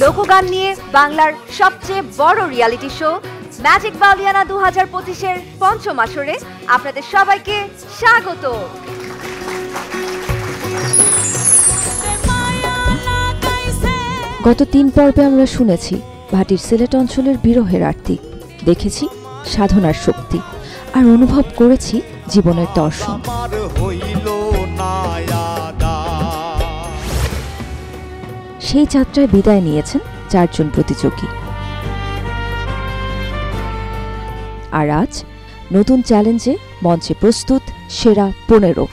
লোকগান নিয়ে বাংলার সবচেয়ে বড় রিয়েলিটি শো ম্যাজিক বাউলিয়ানা 2025-এর পঞ্চম আসরে আপনাদের সবাইকে স্বাগত। গত 3 পর্বে আমরা শুনেছি ভাটির সিলেট অঞ্চলের বিরহের আরতি, দেখেছি সাধনার শক্তি, আর অনুভব করেছি জীবনের দর্শন। সেই যাত্রায় বিদায় নিয়েছেন 4 জন প্রতিযোগী। আর আজ নতুন চ্যালেঞ্জে মঞ্চে প্রস্তুত সেরা 15।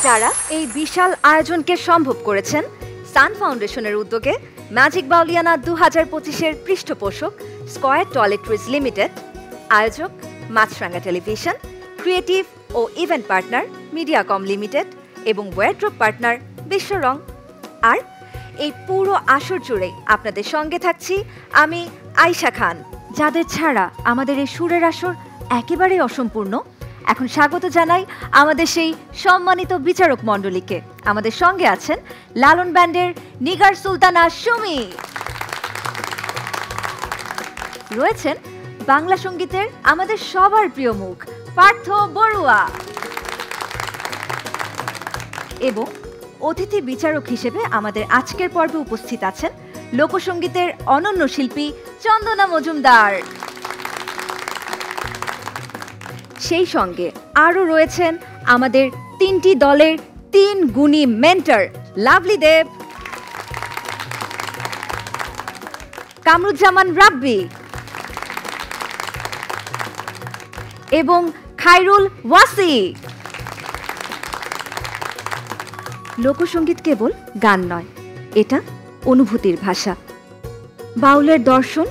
যারা এই বিশাল আয়োজনকে সম্ভব করেছেন সান ফাউন্ডেশনের উদ্যোগে ম্যাজিক বাউলিয়ানা 2025-এর পৃষ্ঠপোষক স্কয়ার টয়লেট্রিজ লিমিটেড, আয়োজক মাছরাঙ্গা টেলিভিশন, ক্রিয়েটিভ ও ইভেন্ট পার্টনার মিডিয়াকম লিমিটেড এবং ওয়ারড্রপ পার্টনার বিশ্বরং। আর এই পুরো আসর জুড়ে আপনাদের সঙ্গে থাকছি আমি আয়শা খান, যাদের ছাড়া আমাদের এই সুরের আসর একেবারেই অসম্পূর্ণ। এখন স্বাগত জানাই আমাদের সেই সম্মানিত বিচারক মণ্ডলীকে। আমাদের সঙ্গে আছেন লালন ব্যান্ডের নিগার সুলতানা সুমি, রয়েছেন বাংলা সঙ্গীতের আমাদের সবার প্রিয় মুখ পার্থ বড়ুয়া, এবং অতিথি বিচারক হিসেবে আমাদের আজকের পর্বে উপস্থিত আছেন লোকসঙ্গীতের অনন্য শিল্পী চন্দনা মজুমদার। সেই সঙ্গে আরও রয়েছেন আমাদের 3টি দলের 3 গুণী মেন্টর লাভলি দেব, কামরুজ্জামান রাব্বি এবং খায়রুল ওয়াসি। লোকসঙ্গীত কেবল গান নয়, এটা অনুভূতির ভাষা। বাউলের দর্শন,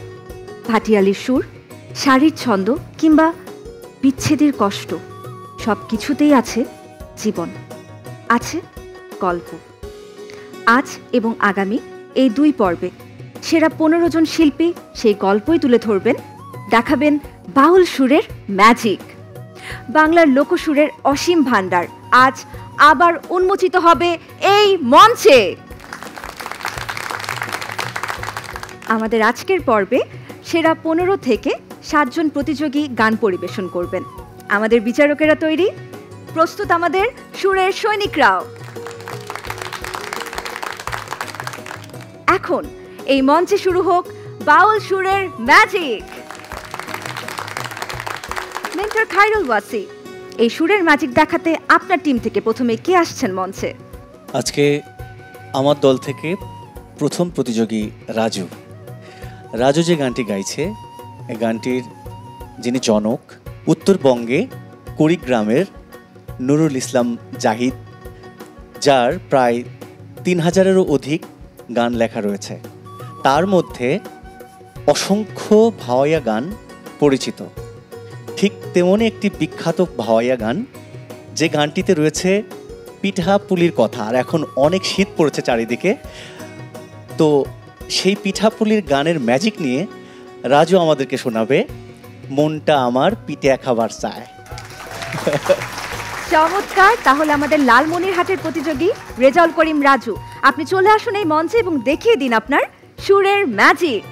ভাটিয়ালির সুর, শাড়ির ছন্দ কিংবা বিচ্ছেদের কষ্ট, সব কিছুতেই আছে জীবন, আছে গল্প। আজ এবং আগামী এই 2 পর্বে সেরা 15 জন শিল্পী সেই গল্পই তুলে ধরবেন, দেখাবেন বাউল সুরের ম্যাজিক। বাংলার লোকসুরের অসীম ভাণ্ডার আজ আবার উন্মোচিত হবে এই মঞ্চে। আমাদের আজকের পর্বে সেরা 15 থেকে 7 জন প্রতিযোগী গান পরিবেশন করবেন। আমাদের বিচারকেরা তৈরি, প্রস্তুত আমাদের সুরের সৈনিকরাও। এখন এই মঞ্চে শুরু হোক বাউল সুরের ম্যাজিক। মেন্টর খায়রুল ওয়াসি, এই সুরের ম্যাজিক দেখাতে আপনার টিম থেকে প্রথমে কে আসছেন মঞ্চে? আজকে আমার দল থেকে প্রথম প্রতিযোগী রাজু। রাজু যে গানটি গাইছে, এই গানটির যিনি জনক উত্তরবঙ্গে কুড়িগ্রামের নুরুল ইসলাম জাহিদ, যার প্রায় 3000-এরও অধিক গান লেখা রয়েছে। তার মধ্যে অসংখ্য ভাওয়াইয়া গান পরিচিত। ঠিক তেমনই একটি বিখ্যাত ভাওয়াইয়া গান, যে গানটিতে রয়েছে পিঠা পুলির কথা। আর এখন অনেক শীত পড়েছে চারিদিকে, তো সেই পিঠা পুলির গানের ম্যাজিক নিয়ে রাজু আমাদেরকে শোনাবে মনটা আমার পিঠা খাবার চায়। চমৎকার। তাহলে আমাদের লালমনিরহাটের প্রতিযোগী রেজাউল করিম রাজু, আপনি চলে আসুন এই মঞ্চে এবং দেখিয়ে দিন আপনার সুরের ম্যাজিক।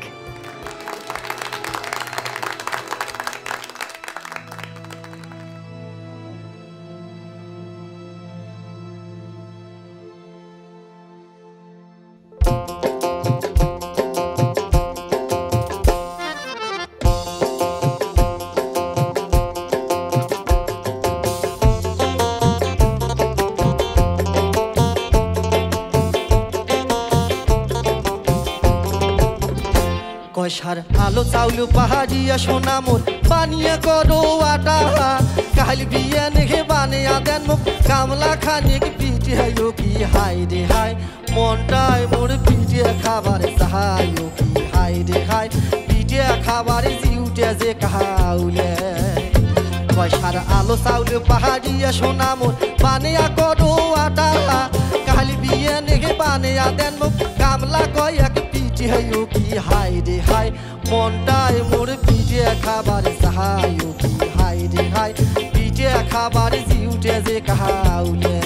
কয়সার আলো চাউল পাহাড়িয়া সোনা মোর বানিয়া করো আটা, কাল বিয়া নেহে বানিয়া দেন মুখ কামলা খানিক পিঠে হাইও কি হাই রে হাই, মনটায় মোর পিঠে খাবারে চাহাইও কি হাই রে হাই, পিঠে খাবারে জিউটে যে কাহাউলে। কয়সার আলো চাউল পাহাড়িয়া সোনা মোর বানিয়া করো আটা, কাল বিয়া নেহে বানিয়া দেন মুখ কামলা কয়েক পিঠে হাইও কি হাই রে হাই, মনটায় মোর পিঠে খাবারে চাহাইও কি হাই রে হাই, পিঠে খাবারে জিউটে যে কাহাউলে।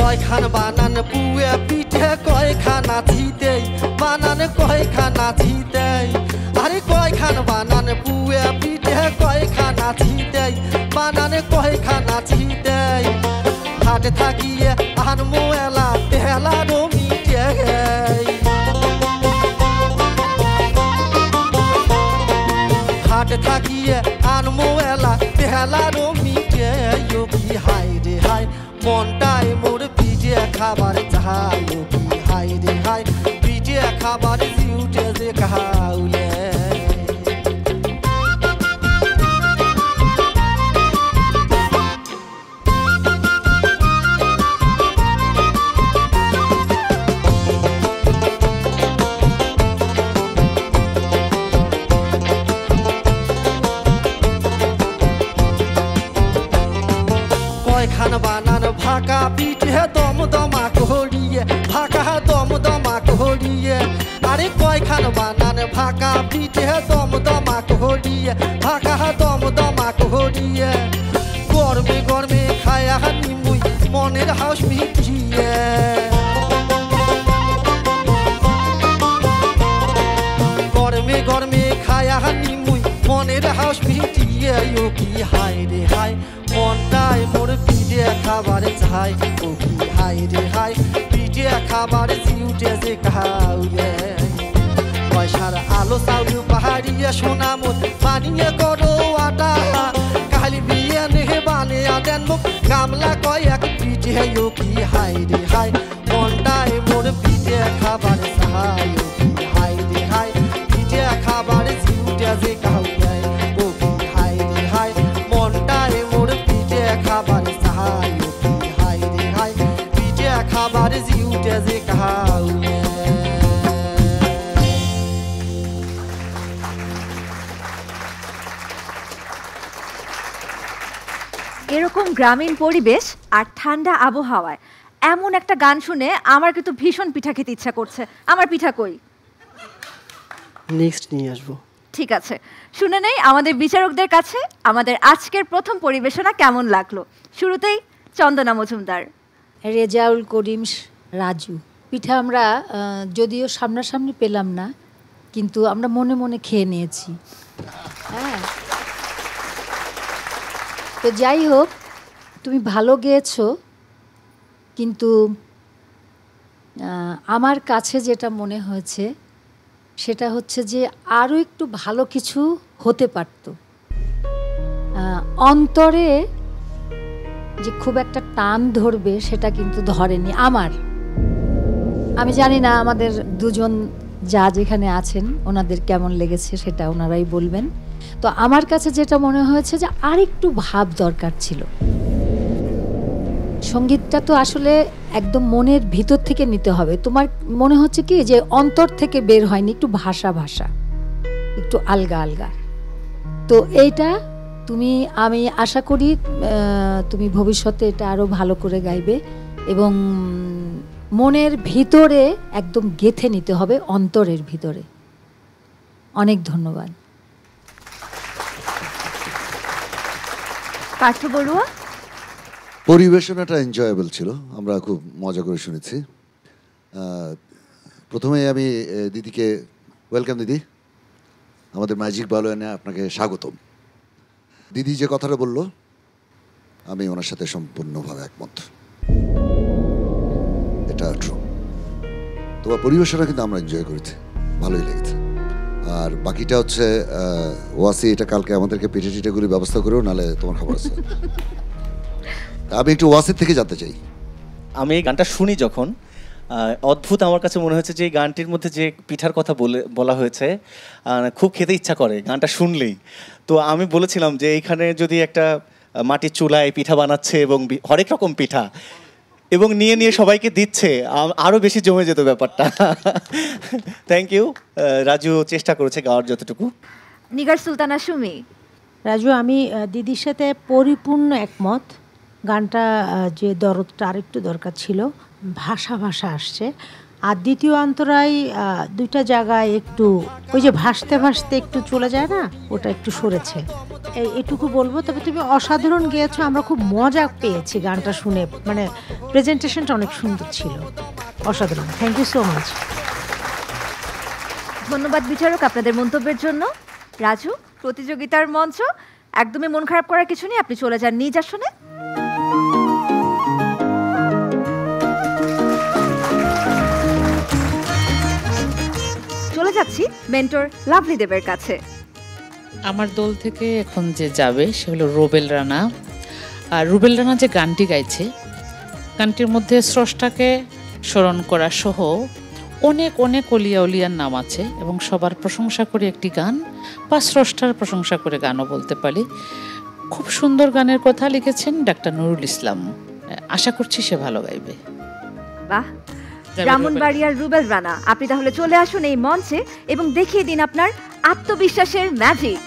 কয়খান বানান পুয়ে পিঠে কয়খানা ছিতেই বানান কয়খানা ছিতেই আরে কয়খান বানান পুয়ে পিঠে কয়খানা ছিতেই বানান কয়খানা ছিতেই হাট থাকিয়ে আনমো এলা তেলা রমিটে হাট থাকিয়ে আনমো এলা তেলা রমিটে কি হাই রে হাই মনটাই মোর পিঠে খাবার চাই কি হাই রে হাই পিঠে খাবার জিউটে যে খাউলে কয়খান বানান ভাকা পিঠে দম দমা করিয়ে ভাকা দম দমা করিয়ে আরে কয়খান বানান ভাকা পিঠে দম দমা করিয়ে ভাকা দম দমা করিয়ে গরমে গরমে খায়া নিমুই মনের হাউস মিটিয়ে গরমে গরমে খায়া নিমুই মনের হাউস মিটিয়ে কি হাই রে হাই মনটাই মোর পিঠে খাবার চাই ও কি হাই রে হাই পিঠে খাবার জিউটে যে খাউলে পয়সার আলো চাউল পাহাড়িয়ে সোনা মোর বানিয়ে করো আটা কালি বিয়ে নেহে বানে আদেন মুখ গামলা কয়েক পিঠে ও কি হাই রে হাই মনটাই মোর পিঠে খাবার চাই ও কি হাই রে হাই পিঠে খাবার জিউটে যে খাউলে ও কি হাই রে হাই মনটাই মোর পিঠে খাবার চাই ও কি হাই রে হাই পিঠে খাবার জিউটে যে খাউলে এরকম গ্রামীণ পরিবেশ আর ঠান্ডা আবহাওয়ায় এমন একটা গান শুনে আমার কিন্তু ভীষণ পিঠা খেতে ইচ্ছা করছে। আমার পিঠা কই? নেক্সট নিয়ে আসবো। ঠিক আছে, শুনে নেই আমাদের বিচারকদের কাছে আমাদের আজকের প্রথম পরিবেশনা কেমন লাগলো। শুরুতেই চন্দনা মজুমদার। রেজাউল করিম রাজু। পিঠা আমরা যদিও সামনাসামনি পেলাম না, কিন্তু আমরা মনে মনে খেয়ে নিয়েছি। হ্যাঁ, তো যাই হোক, তুমি ভালো গেয়েছো, কিন্তু আমার কাছে যেটা মনে হয়েছে সেটা হচ্ছে যে আরও একটু ভালো কিছু হতে পারত। অন্তরে যে খুব একটা টান ধরবে সেটা কিন্তু ধরেনি আমি জানি না আমাদের দুজন যা যেখানে আছেন ওনাদের কেমন লেগেছে সেটা ওনারাই বলবেন। তো আমার কাছে যেটা মনে হয়েছে যে আর একটু ভাব দরকার ছিল। সঙ্গীতটা তো আসলে একদম মনের ভিতর থেকে নিতে হবে। তোমার মনে হচ্ছে কি যে অন্তর থেকে বের হয়নি, একটু ভাষা একটু আলগা আলগা। তো এইটা আমি আশা করি তুমি ভবিষ্যতে এটা আরো ভালো করে গাইবে এবং মনের ভিতরে একদম গেঁথে নিতে হবে, অন্তরের ভিতরে। অনেক ধন্যবাদ। পার্থ বড়ুয়া। পরিবেশনাটা এনজয়েবল ছিল, আমরা খুব মজা করে শুনেছি। প্রথমে আমি দিদিকে ওয়েলকাম। দিদি, আমাদের ম্যাজিক বাউলিয়ানে আপনাকে স্বাগতম। দিদি যে কথাটা বললো আমি ওনার সাথে সম্পূর্ণভাবে একমত, এটা ট্রু। তোমার পরিবেশনা কিন্তু আমরা এনজয় করেছি, ভালোই লেগেছে। আর বাকিটা হচ্ছে ওয়াসি এটা কালকে আমাদেরকে পিঠে টিঠেগুলি ব্যবস্থা করেও, নাহলে তোমার খবর আছে। আমি একটু ওয়াসির থেকে জানতে চাই। আমি এই গানটা শুনি যখন, অদ্ভুত আমার কাছে মনে হয়েছে যে এই গানটির মধ্যে যে পিঠার কথা বলা হয়েছে খুব খেতে ইচ্ছা করে গানটা শুনলেই। তো আমি বলেছিলাম যে এইখানে যদি একটা মাটির চুলায় পিঠা বানাচ্ছে এবং হরেক রকম পিঠা এবং নিয়ে নিয়ে সবাইকে দিচ্ছে, আরও বেশি জমে যেত ব্যাপারটা। Thank you. রাজু চেষ্টা করেছে গাওয়ার যতটুকু। নিগার সুলতানা সুমি। রাজু, আমি দিদির সাথে পরিপূর্ণ একমত। গানটা যে দরদটা আরেকটু দরকার ছিল, ভাষা আসছে। আর দ্বিতীয় অন্তরায় দুইটা জায়গায় একটু ওই যে ভাসতে ভাসতে একটু চলে যায় না, ওটা একটু সরেছে, এটুকু বলবো। তবে তুমি অসাধারণ গেয়েছো, আমরা খুব মজা পেয়েছি গানটা শুনে, মানে প্রেজেন্টেশনটা অনেক সুন্দর ছিল, অসাধারণ। Thank you so much. ধন্যবাদ বিচারক আপনাদের মন্তব্যের জন্য। রাজু, প্রতিযোগিতার মঞ্চ, একদমই মন খারাপ করার কিছু নেই, আপনি চলে যান নিজ আসনে। চলে যাচ্ছি মেন্টর লাভলি দেবের কাছে। আমার দল থেকে এখন যে যাবে সে হলো রুবেল রানা। আর রুবেল রানা যে গানটি গাইছে, গানটির মধ্যে স্রষ্টাকে স্মরণ করা সহ অনেক অনেক অলিয়া উলিয়ার নাম আছে এবং সবার প্রশংসা করে একটি গান বা স্রষ্টার প্রশংসা করে গানও বলতে পারি। খুব সুন্দর গানের কথা লিখেছেন ডাক্তার নুরুল ইসলাম। আশা করছি সে ভালো গাইবে। বাহ, ব্রাহ্মণবাড়িয়ার রুবেল রানা, আপনি তাহলে চলে আসুন এই মঞ্চে এবং দেখিয়ে দিন আপনার আত্মবিশ্বাসের ম্যাজিক।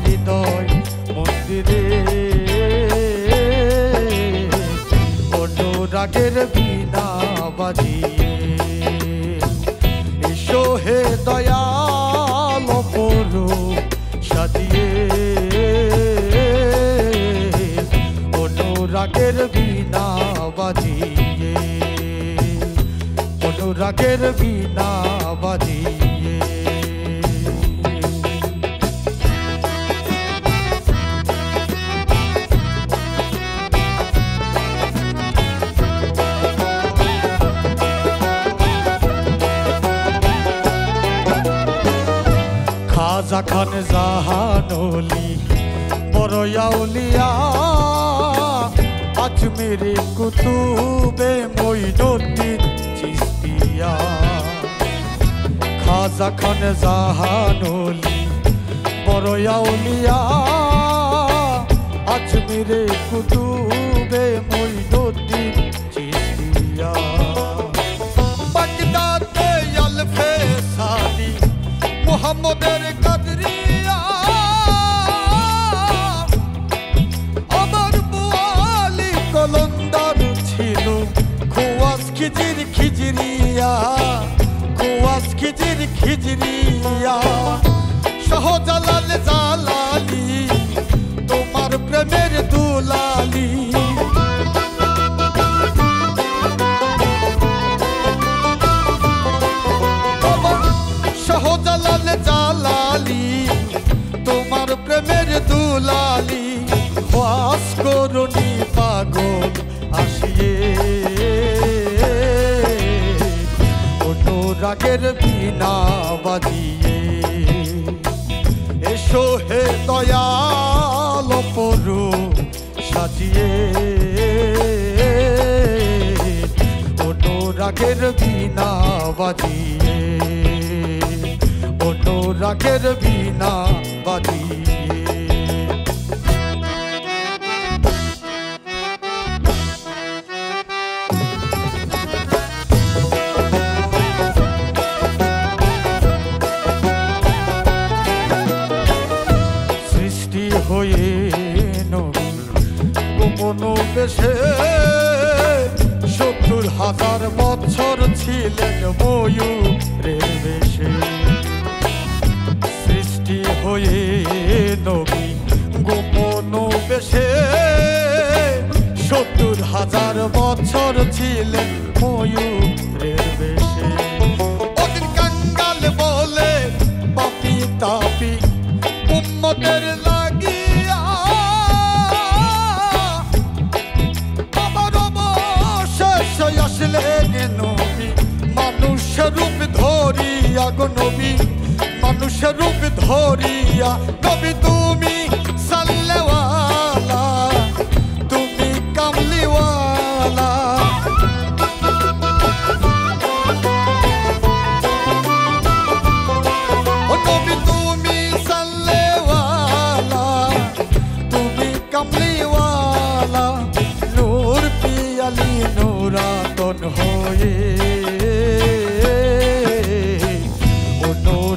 হৃদয় মন্দিরে অনুরাগের বীণা বাজিয়ে এসো হে দয়াল পরু সাজিয়ে অনুরাগের বীণা বাজিয়ে অনুরাগের বীণা বাজিয়ে খাজা খান জাহানলি বড় আউলিয়া আজমেরে কুতুবে মঈনুদ্দিন চিশতিয়া খাজা খান জাহানলি বড় আউলিয়া আজমেরে কুতুবে মঈনুদ্দিন চিশতিয়া বাগদাদে আলফে সাদি মুহাম্মদের কাদরিয়া আমার বুয়ালি কলন্দার ছিল খুয়াস খিজির খিজরিয়া খুয়াস খিজির খিজরিয়া শাহজালাল জালালি তোমার প্রেমের দুলালি শাহজালাল জালালি তোমার প্রেমের দুলালি বাস করুনি পাগল আসিয়ে অনুরাগের বীণা বাজিয়ে এসো হে দয়াল পরু সাজিয়ে অনুরাগের বীণা বাজিয়ে অনুরাগের বীণা বাজিয়ে সৃষ্টি হয়ে নবী গোপন বেশে ৭০,০০০ বছর ছিলেন ময়ূরের বেশে সৃষ্টি হয়ে নবী ধরিয়া গো নবী মানুষের রূপ ধরিয়া নবী তুমি সাল্লেওয়ালা তুমি কামলিওয়ালা ও নবী তুমি সাল্লেওয়ালা তুমি কামলিওয়ালা নূর পিয়ালি নূরাতন হয়ে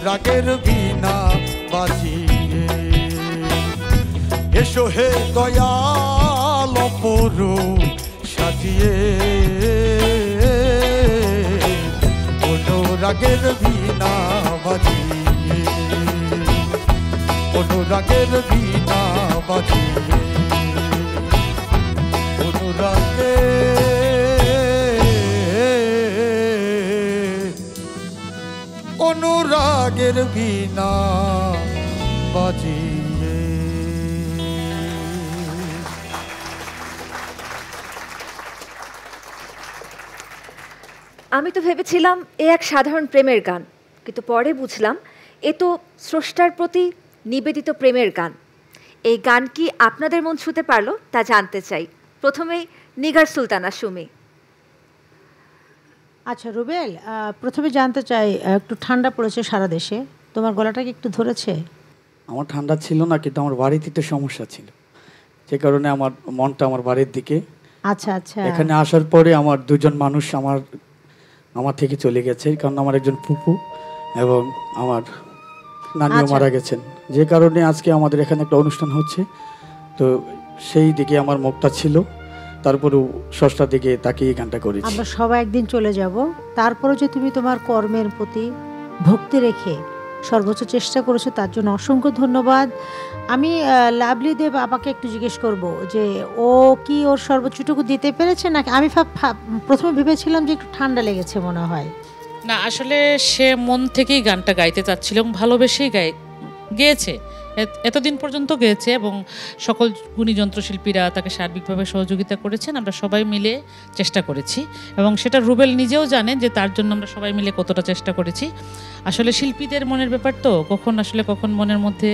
রাগের বিনা বাজিয়ে এসো হে দয়াল অপরূপ সাজিয়ে অনুরাগের বিনা বাজিয়ে অনুরাগের বিনা বাজিয়ে অনুরাগের বিনা বাজিয়ে। আমি তো ভেবেছিলাম এ এক সাধারণ প্রেমের গান, কিন্তু পরে বুঝলাম এ তো স্রষ্টার প্রতি নিবেদিত প্রেমের গান। এই গান কি আপনাদের মন ছুঁতে পারলো তা জানতে চাই। প্রথমেই নিগার সুলতানা সুমি। আচ্ছা রুবেল, প্রথমে জানতে চাই, একটু ঠান্ডা পড়েছে সারা দেশে, তোমার গলাটা কি একটু ধরেছে? আমার ঠান্ডা ছিল না, কিন্তু আমার বাড়িতে তো সমস্যা ছিল, যে কারণে আমার মনটা আমার বাড়ির দিকে। আচ্ছা আচ্ছা। এখানে আসার পরে আমার দুজন মানুষ আমার থেকে চলে গেছে, কারণ আমার একজন ফুপু এবং আমার নানিও মারা গেছেন, যে কারণে আজকে আমাদের এখানে একটা অনুষ্ঠান হচ্ছে। তো সেই দিকে আমার মুখটা ছিল, তারপরেও ষষ্ঠার দিকে তাকিয়ে গানটা করেছি। আমরা সবাই একদিন চলে যাব, তারপরে যে তুমি তোমার কর্মের প্রতি ভক্তি রেখে সর্বোচ্চ চেষ্টা করেছো, তার জন্য অসংখ্য ধন্যবাদ। আমি লাভলি দেব আপাকে একটু জিজ্ঞেস করব যে ও কি ওর সর্বোচ্চটুকু দিতে পেরেছে নাকি? আমি প্রথমে ভেবেছিলাম যে একটু ঠান্ডা লেগেছে মনে হয়। না, আসলে সে মন থেকেই গানটা গাইতে চাচ্ছিল এবং ভালোবেসেই গেয়েছে, এতদিন পর্যন্ত গেয়েছে, এবং সকল গুণী যন্ত্রশিল্পীরা তাকে সার্বিকভাবে সহযোগিতা করেছেন। আমরা সবাই মিলে চেষ্টা করেছি এবং সেটা রুবেল নিজেও জানে যে তার জন্য আমরা সবাই মিলে কতটা চেষ্টা করেছি। আসলে শিল্পীদের মনের ব্যাপার তো, কখন মনের মধ্যে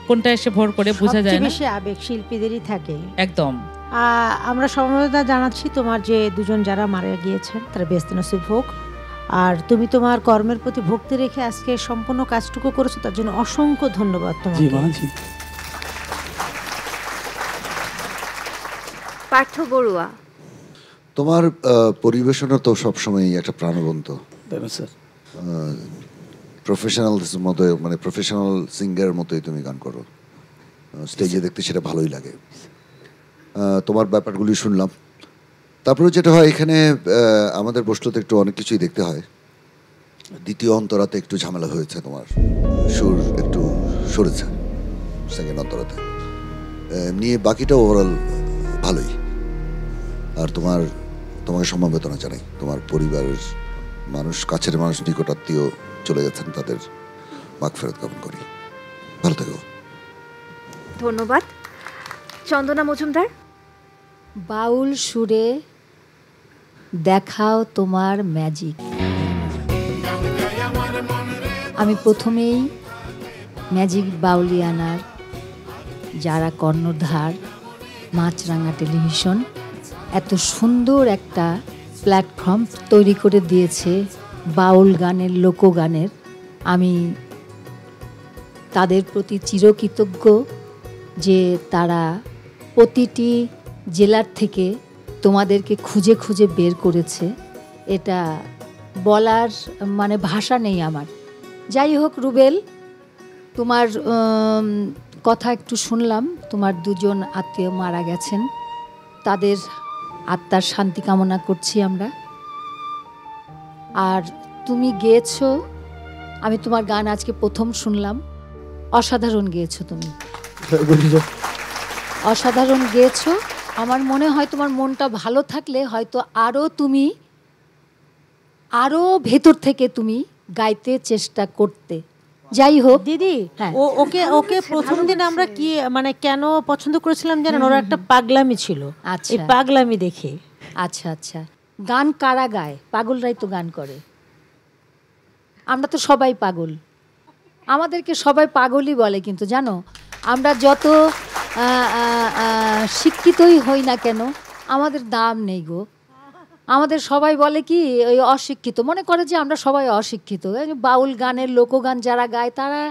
কোনটা এসে ভর করে বোঝা যায় না, বেশি আবেগ শিল্পীদেরই থাকে। একদম। আমরা সমবেদনা জানাচ্ছি তোমার যে দুজন যারা মারা গিয়েছেন তারা বেহেশতে নসিব হোক, আর তুমি তোমার কর্মের প্রতি ভক্তি রেখে আজকে সম্পূর্ণ কাজটুকু করেছো, তার জন্য অসংখ্য ধন্যবাদ তোমাকে। পার্থ বড়ুয়া, তোমার পরিবেশনা তো সবসময় একটা প্রাণবন্ত, প্রফেশনাল মতো, মানে প্রফেশনাল সিঙ্গারের মতোই তুমি গান করো, স্টেজে দেখতে সেটা ভালোই লাগে। তোমার ব্যাপারগুলি শুনলাম। তারপরে যেটা হয় এখানে আমাদের বসলে তো একটু অনেক কিছুই দেখতে হয়। দ্বিতীয় অন্তরাতে একটু ঝামেলা হয়েছে, তোমার সুর একটু সরেছে সেকেন্ড অন্তরাতে, নিয়ে বাকিটা ওভারঅল ভালোই। আর তোমাকে সমবেদনা জানাই। তোমার পরিবারের মানুষ, কাছের মানুষ, নিকটাত্মীয় চলে গেছেন, তাদের মাগফিরাত কামনা করি। ভালো থেকো। ধন্যবাদ। চন্দনা মজুমদার। বাউল সুরে দেখাও তোমার ম্যাজিক। আমি প্রথমেই ম্যাজিক বাউলিয়ানার যারা কর্ণধার, মাছরাঙা টেলিভিশন এত সুন্দর একটা প্ল্যাটফর্ম তৈরি করে দিয়েছে বাউল গানের, লোকগানের, আমি তাদের প্রতি চিরকৃতজ্ঞ যে তারা প্রতিটি জেলার থেকে তোমাদেরকে খুঁজে খুঁজে বের করেছে। এটা বলার মানে ভাষা নেই আমার। যাই হোক রুবেল, তোমার কথা একটু শুনলাম, তোমার দুজন আত্মীয় মারা গেছেন, তাদের আত্মার শান্তি কামনা করছি আমরা। আর তুমি গেয়েছো, আমি তোমার গান আজকে প্রথম শুনলাম, অসাধারণ গেয়েছো তুমি, অসাধারণ গেয়েছো। আমার মনে হয় তোমার মনটা ভালো থাকলে হয়তো তুমি আরো ভেতর থেকে তুমি গাইতে চেষ্টা করতে। যাই হোক দিদি, ওকে প্রথম দিন আমরা কি মানে কেন পছন্দ করেছিলাম জানেন? ওরা একটা পাগলামি ছিল, এই পাগলামি দেখে। আচ্ছা আচ্ছা, গান কারা গায়? পাগলরাই তো গান করে। আমরা তো সবাই পাগল, আমাদেরকে সবাই পাগলই বলে, কিন্তু জানো আমরা যত শিক্ষিতই হই না কেন আমাদের দাম নেই গো। আমাদের সবাই বলে কি ওই অশিক্ষিত, মনে করে যে আমরা সবাই অশিক্ষিত। বাউল গানের লোকগান যারা গায় তারা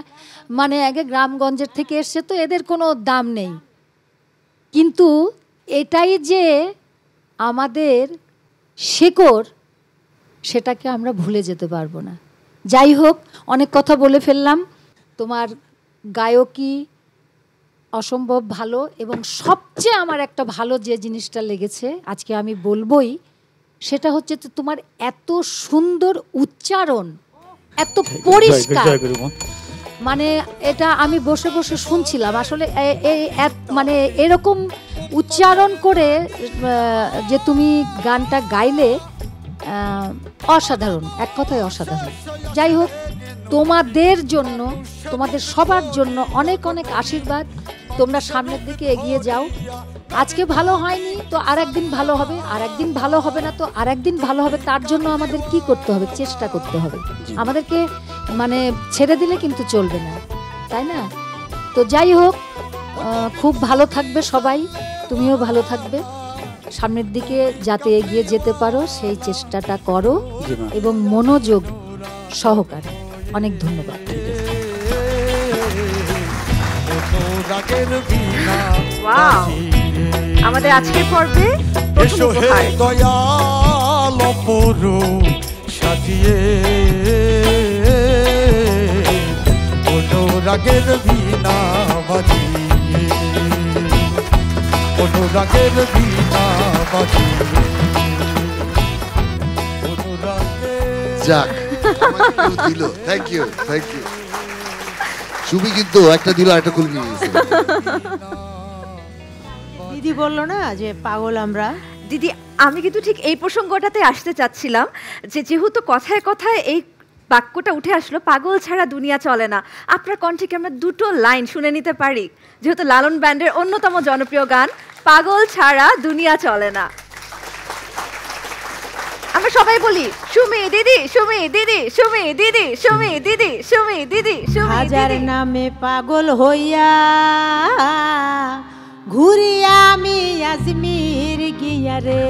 মানে আগে গ্রামগঞ্জের থেকে এসছে, তো এদের কোনো দাম নেই। কিন্তু এটাই যে আমাদের শেকড়, সেটাকে আমরা ভুলে যেতে পারবো না। যাই হোক, অনেক কথা বলে ফেললাম। তোমার গায়কী অসম্ভব ভালো, এবং সবচেয়ে আমার একটা ভালো যে জিনিসটা লেগেছে আজকে আমি বলবোই, সেটা হচ্ছে তো তোমার এত সুন্দর উচ্চারণ, এত পরিষ্কার। মানে এটা আমি বসে বসে শুনছিলাম আসলে মানে এরকম উচ্চারণ করে যে তুমি গানটা গাইলে অসাধারণ, এক কথায় অসাধারণ। যাই হোক, তোমাদের জন্য, তোমাদের সবার জন্য অনেক অনেক আশীর্বাদ। তোমরা সামনের দিকে এগিয়ে যাও। আজকে ভালো হয়নি তো আরেকদিন ভালো হবে, আরেকদিন ভালো হবে না তো আরেকদিন ভালো হবে। তার জন্য আমাদের কি করতে হবে? চেষ্টা করতে হবে। আমাদেরকে মানে ছেড়ে দিলে কিন্তু চলবে না, তাই না? তো যাই হোক, খুব ভালো থাকবে সবাই, তুমিও ভালো থাকবে, সামনের দিকে যাতে এগিয়ে যেতে পারো সেই চেষ্টাটা করো এবং মনোযোগ সহকারে। অনেক ধন্যবাদ। ওয়াও, আমাদের আজকের পর্বে এসো হে দয়াল অপরূপ সাজিয়ে, অনুরাগের বীণা বাজিয়ে, অনুরাগের বীণা বাজিয়ে, যাক, আমাকে কেউ দিল। Thank you, thank you. Sumi কিন্তু একটা দিল, একটা কুল নিয়ে গেছে। দিদি বললো না যে পাগল আমরা। দিদি, আমি কিন্তু ঠিক এই প্রসঙ্গটাতে আসতে চাচ্ছিলাম যে যেহেতু কথায় কথায় এই বাক্যটা উঠে আসলো, পাগল ছাড়া দুনিয়া চলে না। আপনার কণ্ঠে কি আমরা দুটো লাইন শুনে নিতে পারি? যেহেতু লালন ব্যান্ডের অন্যতম জনপ্রিয় গান পাগল ছাড়া দুনিয়া চলে না, আমরা সবাই বলি সুমি দিদি, সুমি দিদি, সুমি দিদি, সুমি দিদি, সুমি দিদি, সুমি হাজার দিদি। নামে পাগল হইয়া ঘুরি আমি আজমির গিয়া রে,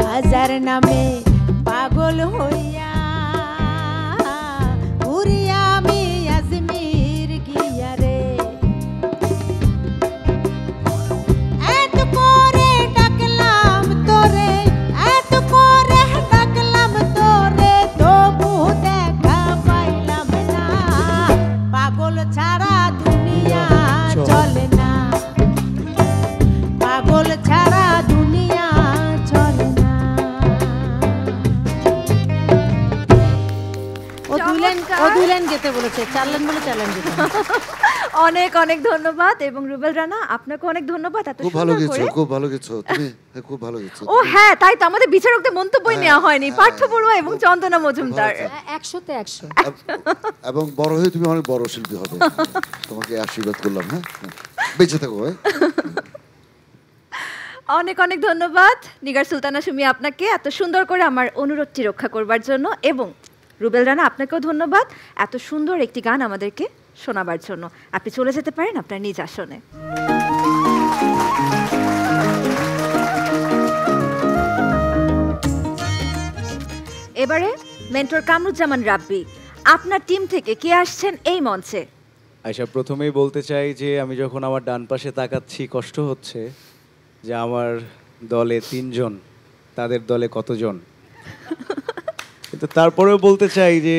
হাজার নামে পাগল হইয়া ঘুরি আমি আজমির গিয়া রে, এত করে ডাকলাম তোরে, এত করে ডাকলাম তোরে, তবু দেখা পাইলাম না, পাগল ছাড়া দুনিয়া চলে না, পাগল ছাড়া দুনিয়া চলে না। ও দুই লাইন গেতে বলেছে, 4 লাইন বলে 4 লাইন গেতে। অনেক অনেক ধন্যবাদ। এবং রুবেল রানা, আপনাকে অনেক ধন্যবাদ। এত খুব ভালো সুন্দর গেছো, করে। খুব ভালো গেছো তুমি, খুব ভালো গেছো। ও হ্যাঁ, তাই তো আমাদের বিচারকদের মন্তব্যই নেওয়া হয়নি, পার্থ বড়ুয়া এবং চন্দনা মজুমদার। 100-তে 100। এবং বড় হয়ে তুমি অনেক বড় শিল্পী হবে, তোমাকে আশীর্বাদ করলাম। হ্যাঁ, বেঁচে থাকো। অনেক অনেক ধন্যবাদ নিগার সুলতানা সুমি আপনাকে এত সুন্দর করে আমার অনুরোধটি রক্ষা করবার জন্য, এবং রুবেল রানা আপনাকেও ধন্যবাদ এত সুন্দর একটি গান আমাদেরকে শোনাবার জন্য। আপনি চলে যেতে পারেন আপনার নিজ আসনে। এবারে মেন্টর কামরুজ্জামান রাব্বি, আপনার টিম থেকে কে আসছেন এই মঞ্চে? আয়শা, প্রথমেই বলতে চাই যে আমি যখন আমার ডান পাশে তাকাচ্ছি কষ্ট হচ্ছে যে আমার দলে 3 জন, তাদের দলে কতজন। কিন্তু তারপরেও বলতে চাই যে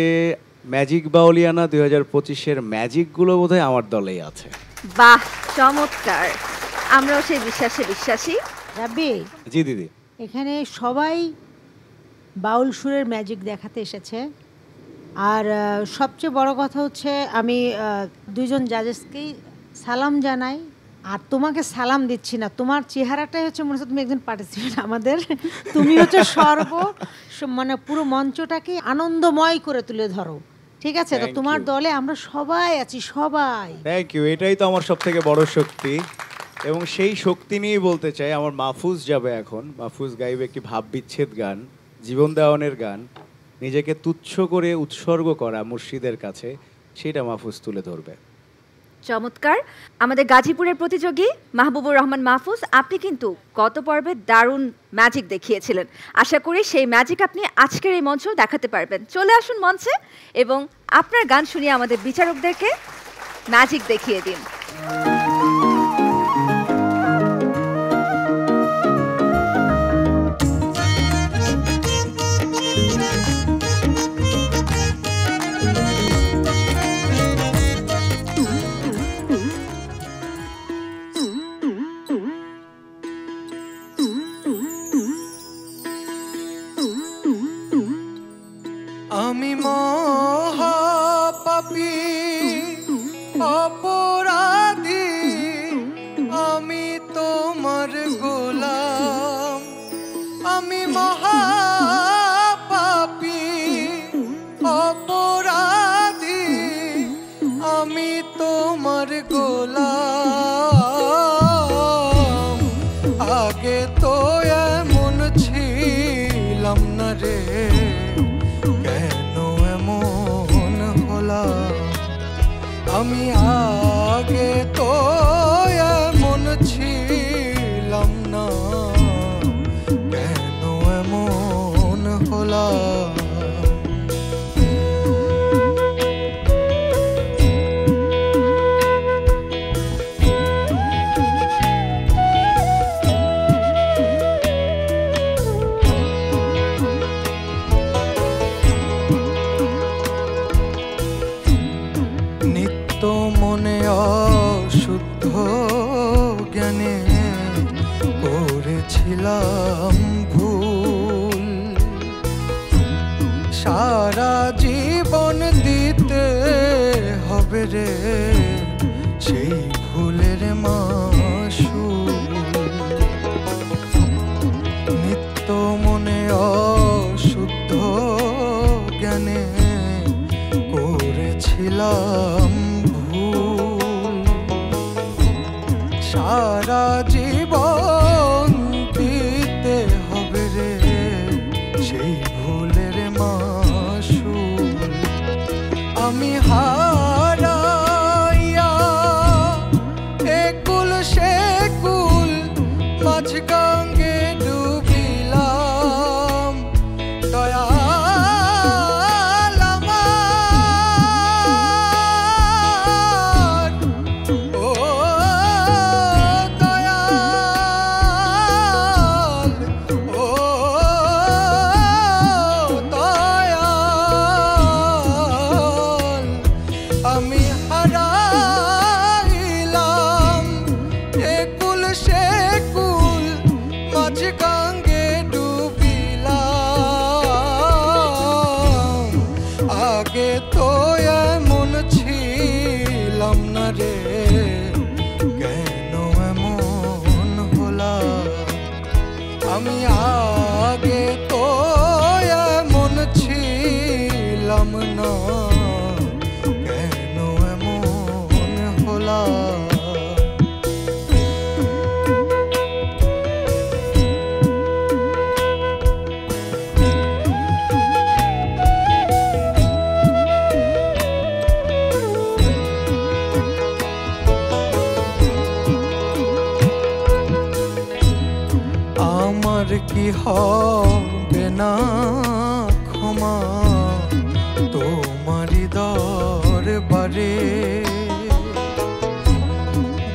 ম্যাজিক বাউলিয়ানা 2025-এর ম্যাজিকগুলো বোধহয় আমার দলেই আছে। বাহ, চমৎকার, আমরাও সেই বিশ্বাসে বিশ্বাসী। রাব্বি, জি দিদি। এখানে সবাই বাউল সুরের ম্যাজিক দেখাতে এসেছে, আর সবচেয়ে বড় কথা হচ্ছে আমি 2 জন জাজেসকেই সালাম জানাই। আর তোমাকে সালাম দিচ্ছি না, তোমার চেহারাটাই হচ্ছে মনে হচ্ছে তুমি একজন পার্টিসিপেন্ট আমাদের। তুমি হচ্ছে মানে পুরো মঞ্চটাকে আনন্দময় করে তুলে ধরো, ঠিক আছে? তো তোমার দলে আমরা সবাই আছি, সবাই। থ্যাংক ইউ, এটাই তো আমার সবথেকে বড় শক্তি। এবং সেই শক্তি নিয়েই বলতে চাই আমার মাহফুজ যাবে এখন। মাহফুজ গাইবে একটি ভাব বিচ্ছেদ গান, জীবন দেওয়ানের গান, নিজেকে তুচ্ছ করে উৎসর্গ করা মুর্শিদের কাছে, সেটা মাহফুজ তুলে ধরবে। চমৎকার। আমাদের গাজীপুরের প্রতিযোগী মাহবুবুর রহমান মাহফুজ, আপনি কিন্তু গত পর্বে দারুণ ম্যাজিক দেখিয়েছিলেন। আশা করি সেই ম্যাজিক আপনি আজকের এই মঞ্চেও দেখাতে পারবেন। চলে আসুন মঞ্চে এবং আপনার গান শুনিয়ে আমাদের বিচারকদেরকে ম্যাজিক দেখিয়ে দিন। আমি মহাপাপী অপরাধী, আমি তোমার গোলাম। আমি মহাপাপী অপরাধী, আমি তোমার গোলাম। আগে তো এমন ছিলাম না রে, আমি আগে তো এমন ছিলাম না, কেন এমন হলাম? মনে অশুদ্ধ জ্ঞানে করেছিলাম ভুল, সারা জীবন দিতে হবে রে সেই ভুলের মাসুল। নিত্য মনে অশুদ্ধ জ্ঞানে করেছিলাম সারা জীবন দিতে হবে রে সেই ভুলের মাসুল। আমি হারাইয়া একুল সেকুল মাঝ গঙ্গে ডুবিলাম, দয়া আমি আগে তো এমন ছিলাম না, কেন এমন হলাম? আমার কি হবে না ক্ষমা তোমারি দরবারে,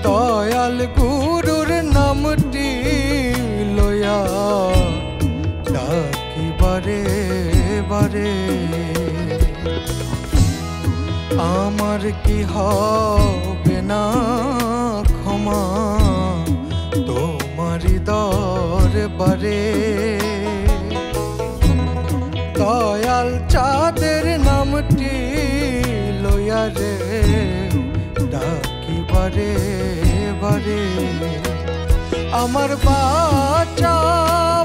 দয়াল গুরুর নামটি লয়া ডাকি বারে বারে। আমার কি হবে না ক্ষমা তোমারি দরবারে, দয়াল চাঁদের নামটি লইয়া রে ডাকি বারে বারে। আমার বাঁচা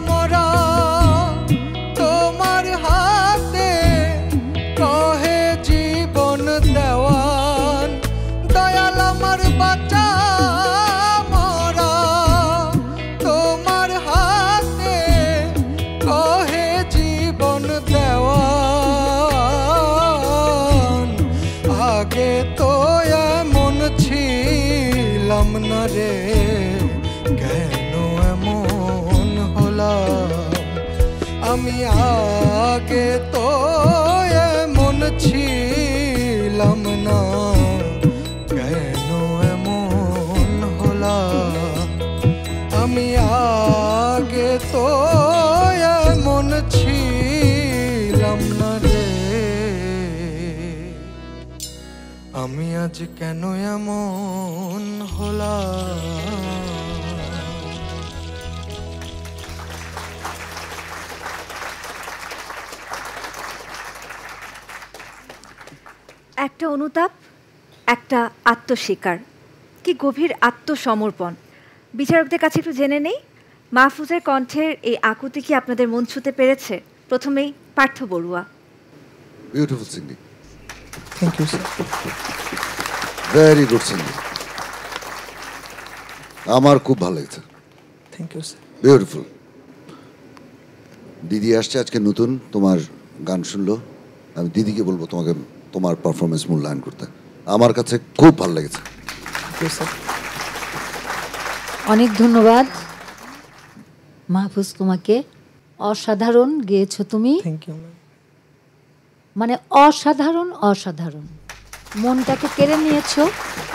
মরা তোমার হাতে, কহে জীবন দেওয়ান, দয়াল আমার বাঁচা মরা তোমার হাতে, কহে জীবন আমি আগে তো এমন ছিলাম না, কেন এমন হলাম? আমি আগে তো এমন ছিলাম না রে, আমি আজ কেন এমন হলাম? একটা অনুতাপ, একটা আত্মস্বীকার, কি গভীর আত্মসমর্পণ। বিচারকদের কাছে একটু জেনে নেই, মাহফুজের কণ্ঠের এই আকুতি কি আপনাদের মন ছুঁতে পেরেছে? প্রথমেই Partha Barua. Beautiful singing, thank you sir. Very good singing, আমার খুব ভালো লেগেছে। Thank you sir. বিউটিফুল। দিদি আসছে আজকে নতুন, তোমার গান শুনলো, আমি দিদিকে বলবো তোমাকে তোমার পারফরমেন্স মূল্যায়ন করতে। আমার কাছে খুব ভালো লেগেছে। অনেক ধন্যবাদ মাহফুজ, তোমাকে অসাধারণ গেয়েছো তুমি। Thank you. মানে অসাধারণ, অসাধারণ, মনটাকে কেড়ে নিয়েছো।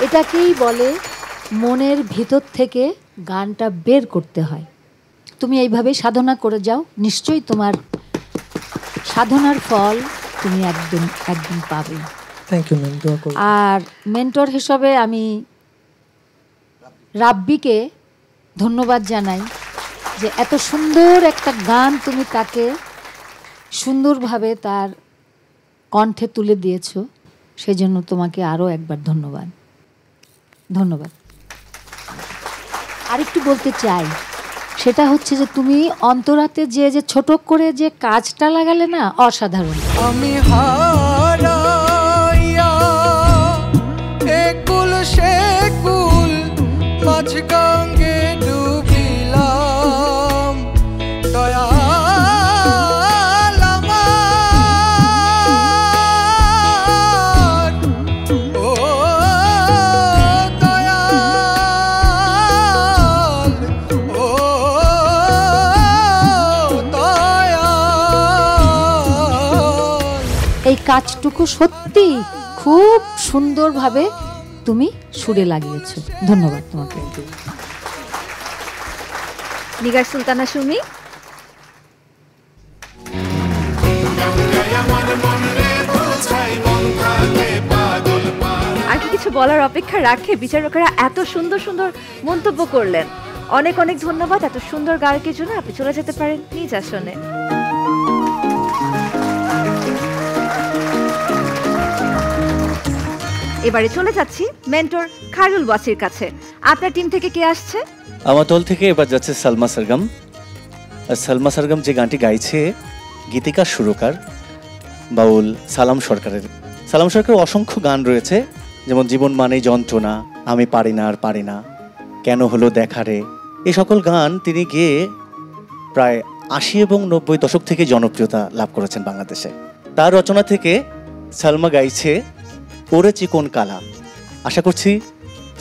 এটাকেই বলে মনের ভিতর থেকে গানটা বের করতে হয়। তুমি এইভাবেই সাধনা করে যাও, নিশ্চয়ই তোমার সাধনার ফল তুমি একদিন পাবে। থ্যাংক ইউ ম্যাম, দোয়া করুন। আর মেন্টর হিসেবে আমি রাব্বিকে ধন্যবাদ জানাই যে এত সুন্দর একটা গান তুমি তাকে সুন্দরভাবে তার কণ্ঠে তুলে দিয়েছো, সেজন্য তোমাকে আরও একবার ধন্যবাদ। ধন্যবাদ। আরেকটু বলতে চাই, সেটা হচ্ছে যে তুমি অন্তরাতে যে ছোট করে যে কাজটা লাগালে না, অসাধারণ। আমি হারাইয়া একুল সেকুল মাঝ গঙ্গে ডুবিলাম, দয়াল আমার, ও দয়াল, ও দয়াল। এই কাজটুকু সত্যি খুব সুন্দরভাবে তুমি সুরে লাগিয়েছো। ধন্যবাদ তোমাকে। নিগার সুলতানা সুমি। আর কি কিছু বলার অপেক্ষা রাখে? বিচারকরা এত সুন্দর সুন্দর মন্তব্য করলেন। অনেক অনেক ধন্যবাদ এত সুন্দর গায়কের জন্য। আপনি চলে যেতে পারেন নিজ আসনে। এবারে চলে যাচ্ছি মেন্টর খায়রুল ওয়াসির কাছে। আপনার টিম থেকে কে আসছে? আমার দল থেকে এবার যাচ্ছে সালমা সরগম। আর সালমা সরগম যে গানটি গাইছে, গীতিকার সুরকার বাউল সালাম সরকারের। সালাম সরকারের অসংখ্য গান রয়েছে, যেমন জীবন মানেই যন্ত্রণা, আমি পারি না আর পারি না, কেন হলো দেখারে। এই সকল গান তিনি গেয়ে প্রায় ৮০ এবং ৯০ দশক থেকে জনপ্রিয়তা লাভ করেছেন বাংলাদেশে। তার রচনা থেকে সালমা গাইছে ওরে চিকন কালা। আশা করছি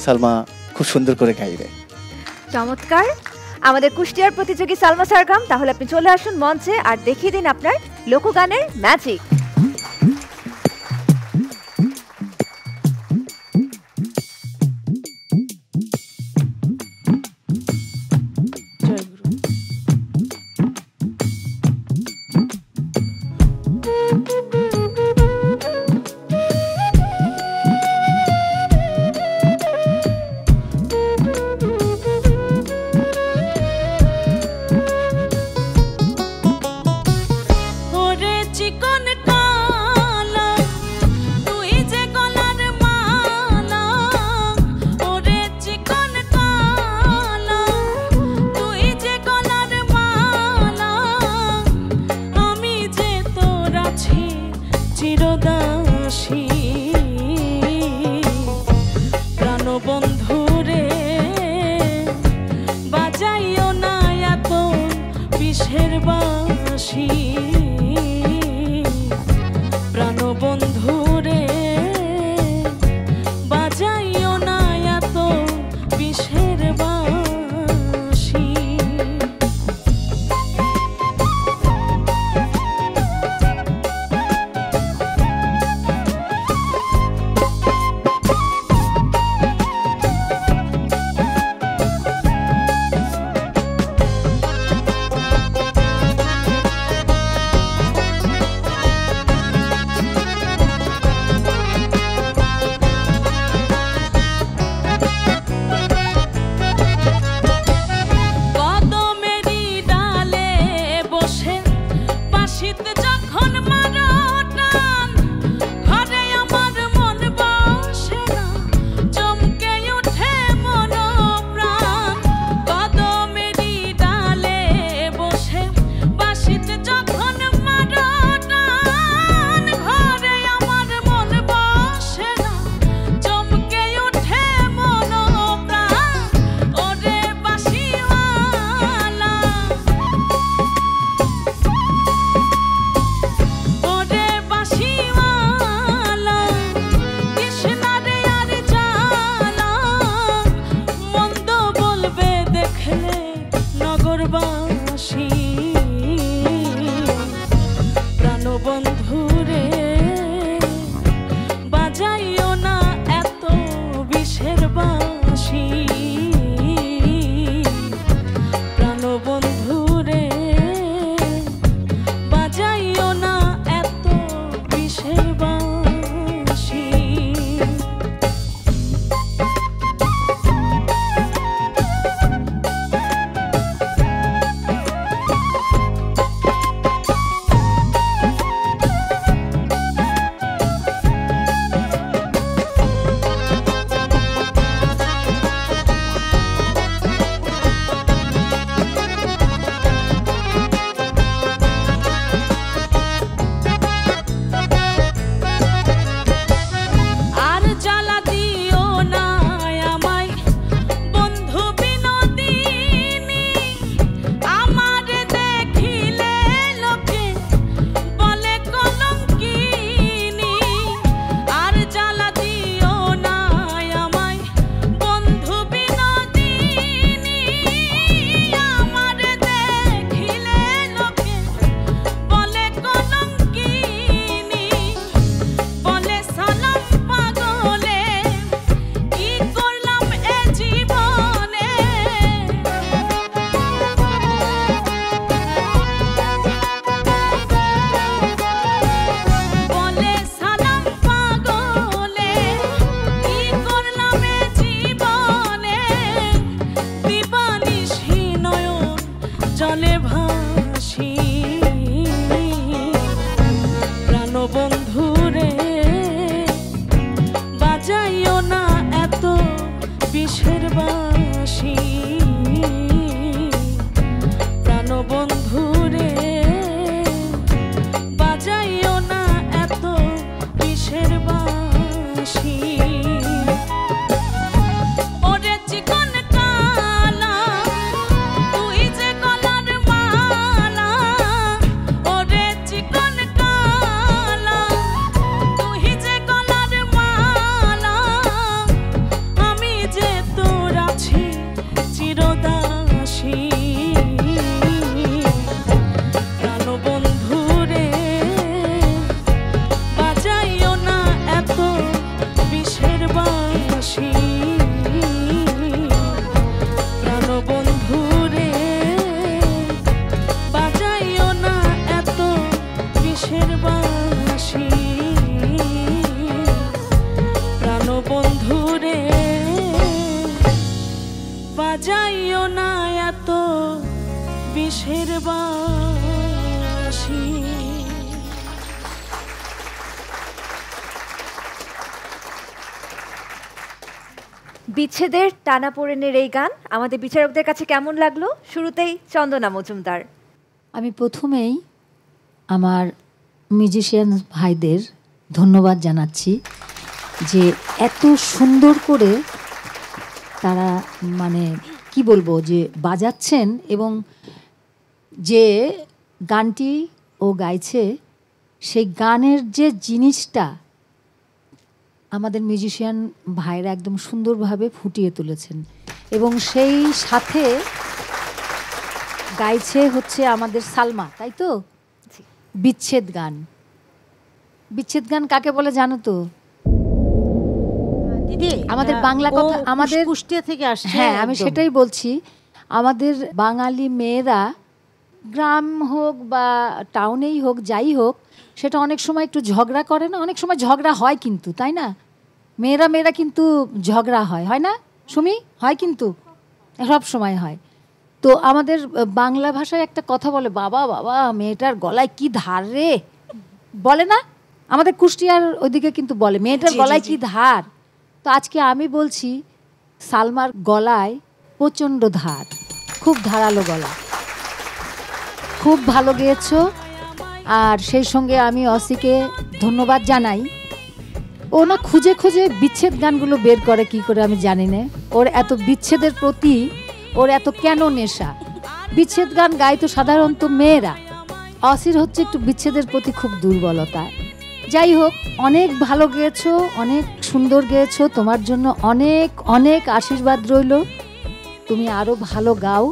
সালমা খুব সুন্দর করে গাইবে। চমৎকার। আমাদের কুষ্টিয়ার প্রতিযোগী সালমা সরগম, তাহলে আপনি চলে আসুন মঞ্চে আর দেখিয়ে দিন আপনার লোকগানের ম্যাজিক। প্রাণবন্ধুরে বাজাইও না এত বিষের বাঁশি, প্রাণবন্ধুরে বাজাইও না এত বিষের বাঁশি। জলে ভাসি, প্রাণবন্ধুরে বাজাইও না এত বিষের বাঁশি, প্রাণবন্ধুরে বাজাইও না এত বিষের বাঁশি। প্রাণবন্ধুরে বাজাইও না এত বিষের বাঁশি। বিচ্ছেদের টানাপোড়েনের এই গান আমাদের বিচারকদের কাছে কেমন লাগলো? শুরুতেই চন্দনা মজুমদার। আমি প্রথমেই আমার মিউজিশিয়ান ভাইদের ধন্যবাদ জানাচ্ছি যে এত সুন্দর করে তারা মানে কি বলবো যে বাজাচ্ছেন, এবং যে গানটি ও গাইছে সেই গানের যে জিনিসটা আমাদের মিউজিশিয়ান ভাইরা একদম সুন্দরভাবে ফুটিয়ে তুলেছেন, এবং সেই সাথে গাইছে হচ্ছে আমাদের সালমা, তাই তো? বিচ্ছেদ গান। বিচ্ছেদ গান কাকে বলে জানো তো দিদি? আমাদের বাংলা কথা, আমাদের কুষ্টিয়া থেকে আসছে। হ্যাঁ, আমি সেটাই বলছি। আমাদের বাঙালি মেয়েরা গ্রাম হোক বা টাউনেই হোক, যাই হোক, সেটা অনেক সময় একটু ঝগড়া করে না, অনেক সময় ঝগড়া হয় কিন্তু, তাই না? মেয়েরা কিন্তু ঝগড়া হয় না সুমি? হয় কিন্তু, সব সময় হয়। তো আমাদের বাংলা ভাষায় একটা কথা বলে, বাবা বাবা মেয়েটার গলায় কি ধার রে, বলে না? আমাদের কুষ্টিয়ার ওইদিকে কিন্তু বলে মেয়েটার গলায় কি ধার। তো আজকে আমি বলছি সালমার গলায় প্রচণ্ড ধার, খুব ধারালো গলা, খুব ভালো গেয়েছো। আর সেই সঙ্গে আমি অসিকে ধন্যবাদ জানাই। ও না খুঁজে খুঁজে বিচ্ছেদ গানগুলো বের করে কি করে আমি জানি না। ওর এত বিচ্ছেদের প্রতি ওর এত কেন নেশা? বিচ্ছেদ গান গায় তো সাধারণত মেয়েরা, অসির হচ্ছে একটু বিচ্ছেদের প্রতি খুব দুর্বলতা। যাই হোক, অনেক ভালো গেয়েছো, অনেক সুন্দর গেয়েছো। তোমার জন্য অনেক অনেক আশীর্বাদ রইল। তুমি আরো ভালো গাও,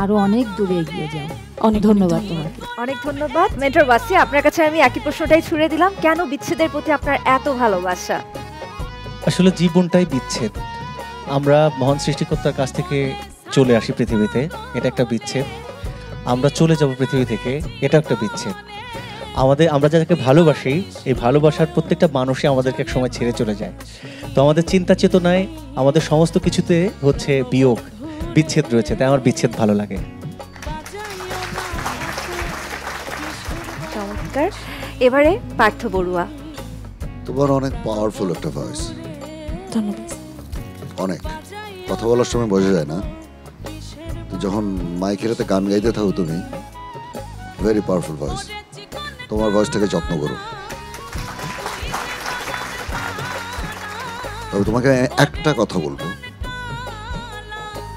আরো অনেক দূরে এগিয়ে যাও। অনেক ধন্যবাদ তোমাকে। অনেক ধন্যবাদ মেন্টর ওয়াসি। আপনার কাছে আমি একই প্রশ্নটাই ছুড়ে দিলাম, কেন বিচ্ছেদের প্রতি আপনার এত ভালোবাসা? আসলে জীবনটাই বিচ্ছেদ। আমরা মহান সৃষ্টিকর্তার কাছ থেকে চলে আসি পৃথিবীতে, এটা একটা বিচ্ছেদ। আমরা চলে যাব পৃথিবী থেকে, এটা একটা বিচ্ছেদ। আমরা যাদেরকে ভালোবাসি, এই ভালোবাসার প্রত্যেকটা মানুষই আমাদেরকে এক সময় ছেড়ে চলে যায়। তো আমাদের চিন্তা চেতনায় আমাদের সমস্ত কিছুতে হচ্ছে বিয়োগ, বিচ্ছেদ রয়েছে, তাই আমার বিচ্ছেদ ভালো লাগে। চমৎকার। এবারে পার্থ বড়ুয়া। তোমার অনেক পাওয়ারফুল একটা ভয়েস, ধন্যবাদ। অনেক কথা বলার সময় বোঝা যায় না, তো যখন মাইকের হাতে গান গাইতে থাকো তুমি, ভেরি পাওয়ারফুল ভয়েস। তোমার ভয়েসটাকে যত্ন করো। তবে তোমাকে একটা কথা বলবো,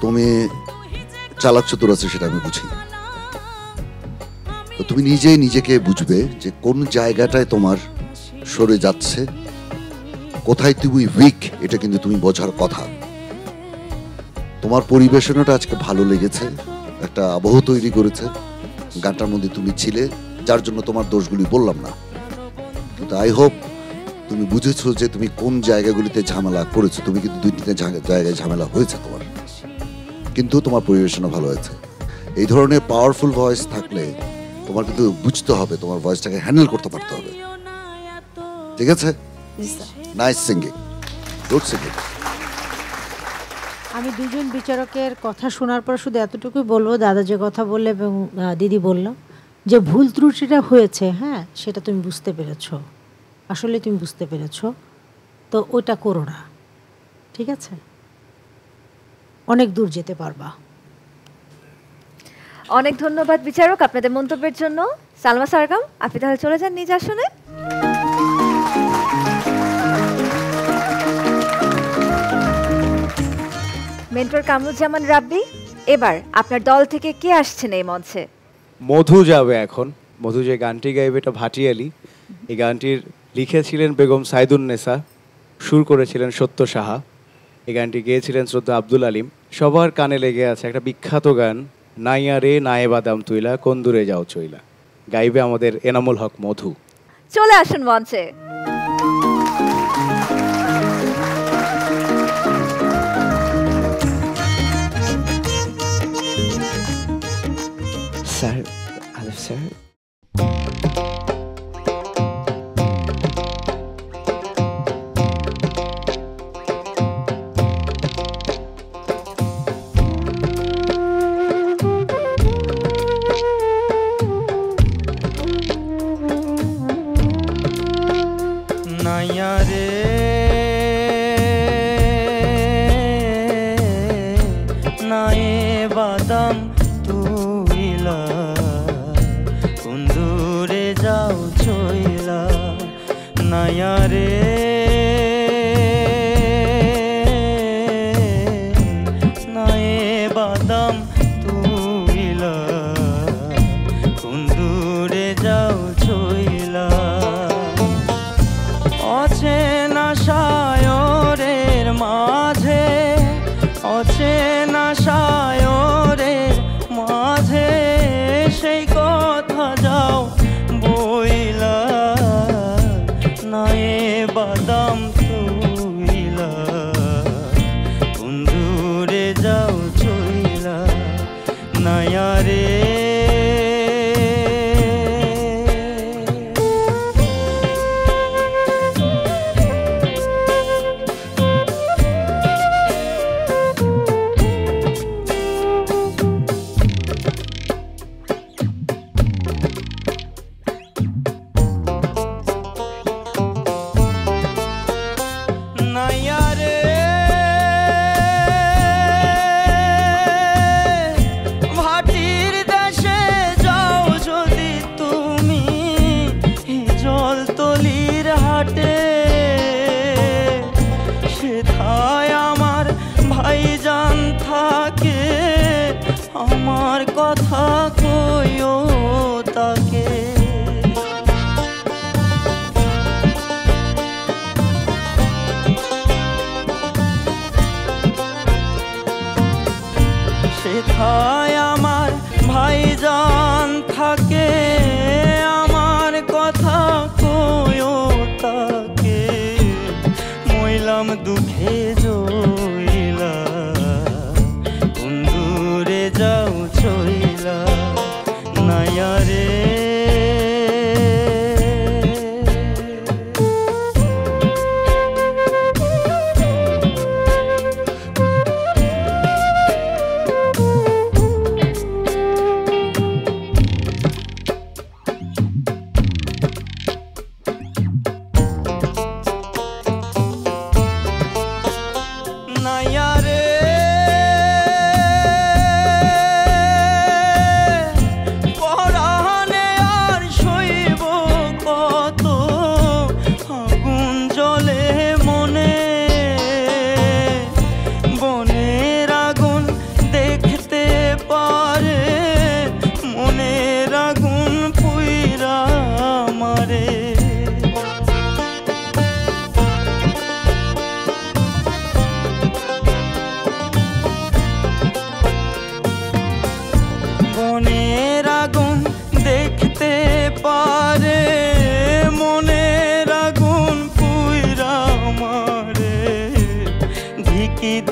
তুমি চালাক চতুর আছো সেটা আমি বুঝি, তো তুমি নিজেই নিজেকে বুঝবে যে কোন জায়গাটায় তোমার সরে যাচ্ছে, কোথায় তুমি উইক, এটা কিন্তু তুমি বোঝার কথা। তোমার পরিবেশনাটা আজকে ভালো লেগেছে, একটা আবহ তৈরি করেছে, গানটার মধ্যে তুমি ছিলে, যার জন্য তোমার দোষগুলি বললাম না, কিন্তু আই হোপ তুমি বুঝেছো যে তুমি কোন জায়গাগুলিতে ঝামেলা করেছো। তুমি কিন্তু 2-3 জায়গায় ঝামেলা হয়েছে তোমার, কিন্তু তোমার পরিবেশনা ভালো হয়েছে। এই ধরনের পাওয়ারফুল ভয়েস থাকলে তোমার কিন্তু বুঝতে হবে, তোমার ভয়েসটাকে হ্যান্ডেল করতে পারতে হবে, ঠিক আছে? Nice singing, good singing. আমি দুজন বিচারকের কথা শোনার পর শুধু এতটুকুই বলবো, দাদা যে কথা বললে এবং দিদি বলল যে ভুল ত্রুটিটা হয়েছে, হ্যাঁ সেটা তুমি বুঝতে পেরেছো, আসলে তুমি বুঝতে পেরেছো, তো ওইটা করো না, ঠিক আছে? অনেক দূর যেতে পারবা। অনেক ধন্যবাদ বিচারক আপনাদের মন্তব্যের জন্য। সালমা সারগাম, আপনি তাহলে চলে যান নিজ আসনে। মেন্টর কামরুজ্জামান রাব্বি, এবার আপনার দল থেকে কে আসছেন এই মঞ্চে? মধু যাবে এখন। মধু যে গানটি গাইবে এটা ভাটিয়ালি। এই গানটির লিখেছিলেন বেগম সাইদুন্নেসা, সুর করেছিলেন সত্য সাহা। এই গানটি গেয়েছিলেন শ্রদ্ধা আব্দুল আলিম। সবার কানে লেগে আছে একটা বিখ্যাত গান, নাইয়া রে নায়ে বাদাম তুইলা কোন দূরে যাও চইলা। গাইবে আমাদের এনামুল হক মধু। চলে আসুন মঞ্চে। স্যার, আলিফ স্যার। নাইয়া রে নায়ে বাদাম তুইলা কোন দূরে যাও চইলা। নাইয়া রে নায়ে বাদাম তুইলা কোন দূরে যাও চইলা। অচেনা সায়রের মাঝে, অচেনা সায়রের মাঝে সেই কথা যাও বইলা। নায়ে বাদাম তুইলা কোন দূরে যাও চইলা। নাইয়া রে আমার কথা কইও তাকে। সেথায় আমার ভাইজান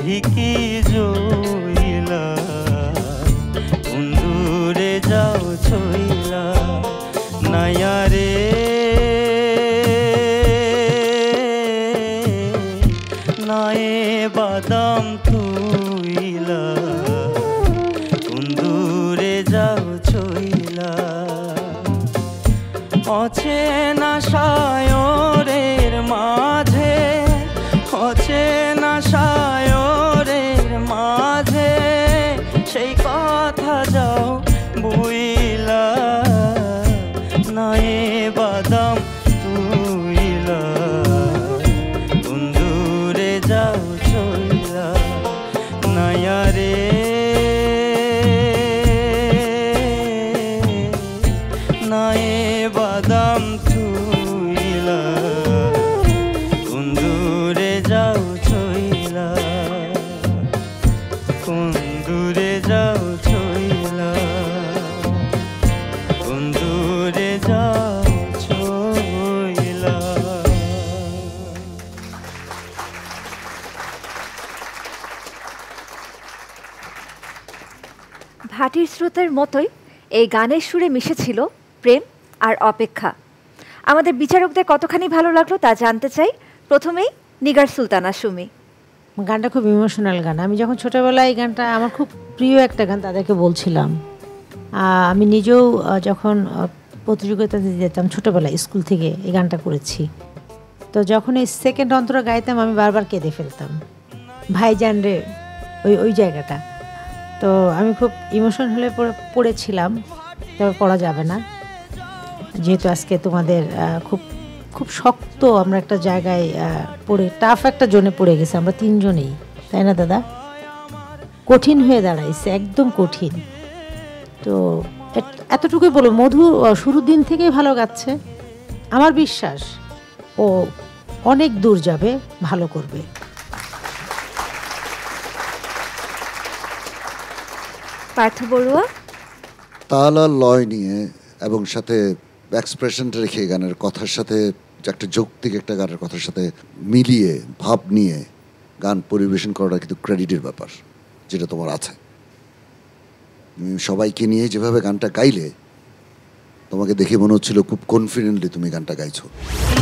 ধিকি জইলা বন্ধুরে যাও ছইলা নায়ারে নায়ে বাদাম তুইলা বন্ধুরে যাও ছইলা অচেনা সায়রের মাঝে অচেনা সায়রের মাঝে সেই কথা যাও বইলা নায়ে বাদাম তুইলা বন্ধুরে যাও ছইলা নায়ারে নায়ে বাদাম তুইলা বন্ধুরে যাও ছইলা বন্ধুরে যাও ছইলা বন্ধুরে যাও ছইলা। ভাটির স্রোতের মতোই এই গানের সুরে মিশেছিল প্রেম আর অপেক্ষা। আমাদের বিচারকদের কতখানি ভালো লাগলো তা জানতে চাই। প্রথমেই নিগার সুলতানা সুমি। গানটা খুব ইমোশনাল গান। আমি যখন ছোটোবেলায় এই গানটা আমার খুব প্রিয় একটা গান তাদেরকে বলছিলাম। আমি নিজেও যখন প্রতিযোগিতাতে যেতাম ছোটোবেলায় স্কুল থেকে এই গানটা করেছি। তো যখন এই সেকেন্ড অন্তরা গাইতাম আমি বারবার কেঁদে ফেলতাম ভাইজান রে ওই জায়গাটা। তো আমি খুব ইমোশন হলে পড়েছিলাম, তবে পড়া যাবে না যেহেতু আজকে তোমাদের খুব খুব শক্ত আমরা একটা জায়গায় পড়ে টাফ একটা জোনে পড়ে গেছে আমরা তিনজনেই, তাই না দাদা? কঠিন হয়ে দাঁড়াইছে, একদম কঠিন। তো এতটুকুই বলো, মধু শুরুর দিন থেকেই ভালো গাচ্ছে। আমার বিশ্বাস ও অনেক দূর যাবে, ভালো করবে। পার্থ বড়ুয়া তাল আর লয় নিয়ে এবং সাথে এক্সপ্রেশনটা রেখে গানের কথার সাথে একটা যৌক্তিক একটা গানের কথার সাথে মিলিয়ে ভাব নিয়ে গান পরিবেশন করাটা কিন্তু ক্রেডিটের ব্যাপার, যেটা তোমার আছে। সবাইকে নিয়ে যেভাবে গানটা গাইলে তোমাকে দেখে মনে হচ্ছিল খুব কনফিডেন্টলি তুমি গানটা গাইছো।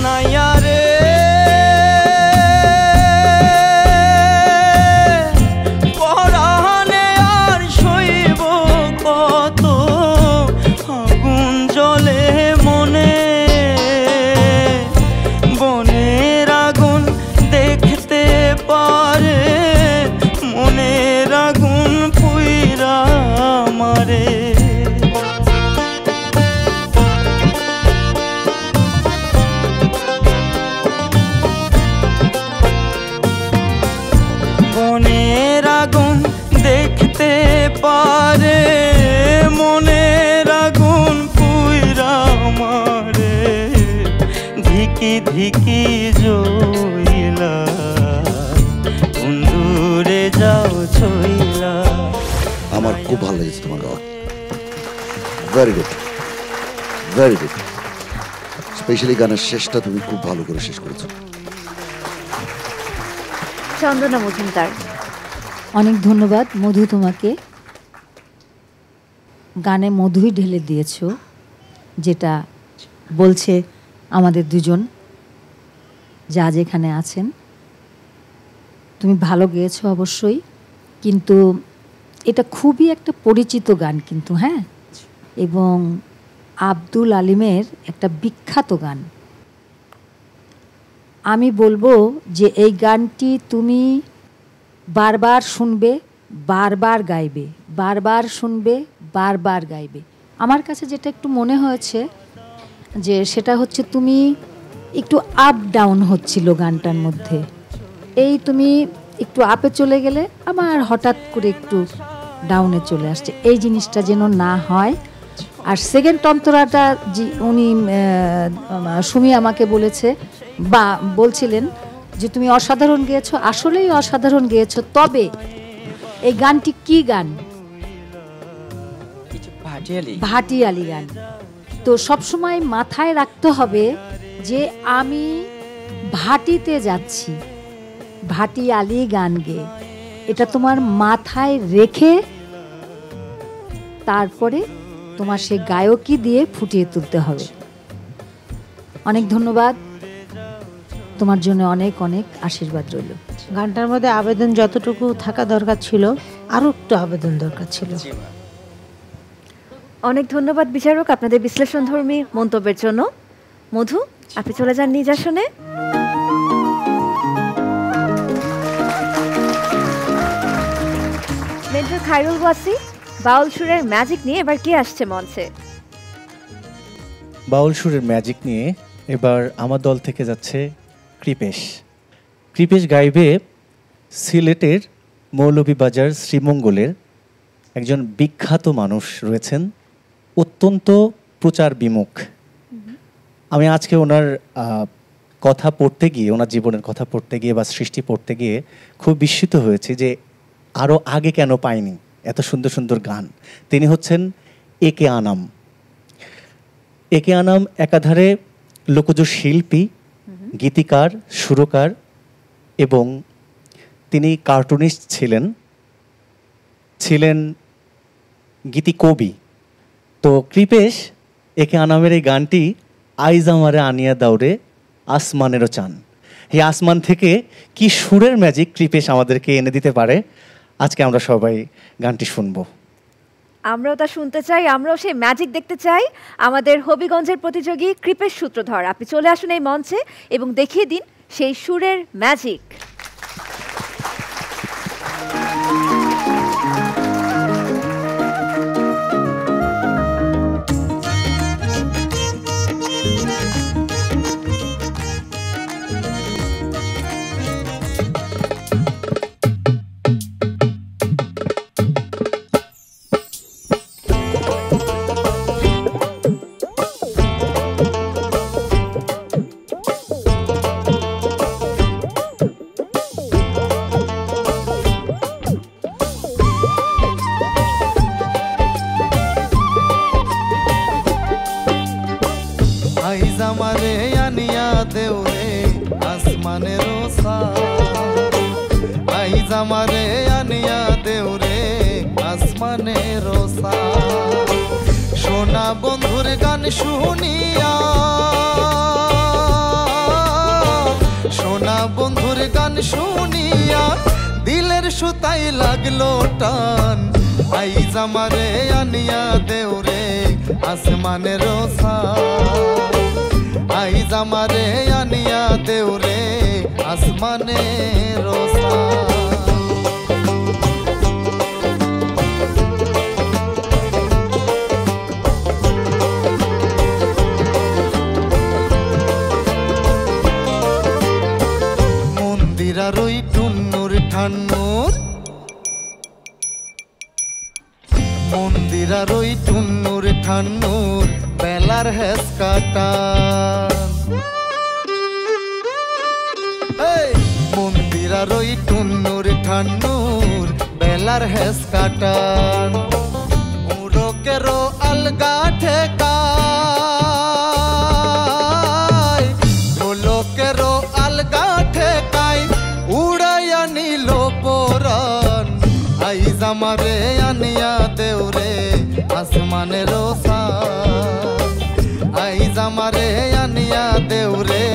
নায়ারে পরাণে আর সইব কত আগুন জ্বলে মনে, বনের আগুন দেখতে পারে মনের আগুন পুইরা মারে। মনের আগুন দেখতে পারে মনের আগুন পুইরা মারে, ধিকি ধিকি জইলা বন্ধুরে যাও ছইলা। আমার খুব ভালো লেগেছে তোমার গাওয়া, very good very good. Specially গানের শেষটা তুমি খুব ভালো করে শেষ করেছো। চন্দনা মজুমদার। অনেক ধন্যবাদ মধু তোমাকে। গানে মধুই ঢেলে দিয়েছো, যেটা বলছে আমাদের দুজন যা যেখানে আছেন। তুমি ভালো গেয়েছো অবশ্যই, কিন্তু এটা খুবই একটা পরিচিত গান কিন্তু, হ্যাঁ, এবং আব্দুল আলিমের একটা বিখ্যাত গান। আমি বলবো যে এই গানটি তুমি বারবার শুনবে, বারবার গাইবে, বারবার শুনবে, বারবার গাইবে। আমার কাছে যেটা একটু মনে হয়েছে যে সেটা হচ্ছে তুমি একটু আপ ডাউন হচ্ছিল গানটার মধ্যে। এই তুমি একটু আপে চলে গেলে আমার হঠাৎ করে একটু ডাউনে চলে আসছে, এই জিনিসটা যেন না হয়। আর সেকেন্ড অন্তরাটা উনি সুমি আমাকে বলেছে বা বলছিলেন যে তুমি অসাধারণ গেয়েছো, আসলেই অসাধারণ গেয়েছো। তবে এই গানটি কি গান? ভাটিয়ালি গান। তো সবসময় মাথায় রাখতে হবে যে আমি ভাটিতে যাচ্ছি, ভাটিয়ালি গান গেয়ে। এটা তোমার মাথায় রেখে তারপরে তোমার সে গায়কী দিয়ে ফুটিয়ে তুলতে হবে। অনেক ধন্যবাদ, তোমার জন্য অনেক অনেক আশীর্বাদ রইল। গানটার মধ্যে আবেদন যতটুকু থাকা দরকার ছিল আরো একটু আবেদন দরকার ছিল। অনেক ধন্যবাদ বিচারক আপনাদের বিশ্লেষণধর্মী মন্তব্যের জন্য। মধু, আপনি চলে যান নিজ আসনে। মেন্টর খায়রুল ওয়াসি, বাউল সুরের ম্যাজিক নিয়ে এবার কে আসছে মঞ্চে? বাউল সুরের ম্যাজিক নিয়ে এবার আমার দল থেকে যাচ্ছে কৃপেশ। কৃপেশ গাইবে সিলেটের মৌলভীবাজার শ্রীমঙ্গলের একজন বিখ্যাত মানুষ রয়েছেন, অত্যন্ত প্রচার বিমুখ। আমি আজকে ওনার কথা পড়তে গিয়ে, ওনার জীবনের কথা পড়তে গিয়ে বা সৃষ্টি পড়তে গিয়ে খুব বিস্মিত হয়েছি যে আরও আগে কেন পাইনি এত সুন্দর সুন্দর গান। তিনি হচ্ছেন একে আনাম। একে আনাম একাধারে লোকজ শিল্পী, গীতিকার, সুরকার এবং তিনি কার্টুনিস্ট ছিলেন গীতিকবি। তো কৃপেশ একে আনামের এই গানটি আইজ আমারে আনিয়া দাউরে আসমানেরও চান, এই আসমান থেকে কি সুরের ম্যাজিক কৃপেশ আমাদেরকে এনে দিতে পারে, আজকে আমরা সবাই গানটি শুনবো। আমরাও তা শুনতে চাই, আমরাও সেই ম্যাজিক দেখতে চাই। আমাদের হবিগঞ্জের প্রতিযোগী কৃপেশ সূত্রধর, আপনি চলে আসুন এই মঞ্চে এবং দেখিয়ে দিন সেই সুরের ম্যাজিক। আইজ আমারে আনিয়া দেউরে আসমানেরও চান, আইজ আমারে আনিয়া দেউরে আসমানেরও চান। সোনা বন্ধুর গান শুনিয়া, সোনা বন্ধুর গান শুনিয়া দিলের সুতাই লাগলো টান। আইজ আমারে আনিয়া দেউরে আসমানেরও চান, আইজ আমারে আনিয়া দেউরে আসমানেরও চান। মন্দিরার ওই টুন্নুর ঠান্নুর, মন্দিরার ওই টুন্নুর ঠান্নুর বেলার হেস কাটান। মন্দিরার ওই টুন্নুর ঠান্নুর বেলার হেস কাটান। উড়োকেরও আলগা ঠেকায়, ঢোলকেরও আলগা ঠেকায় উড়াইয়া নিল পরান। আইজ আমারে আনিয়া দেউরে আসমানেরও চান, আইজ আমারে আনিয়া দেউরে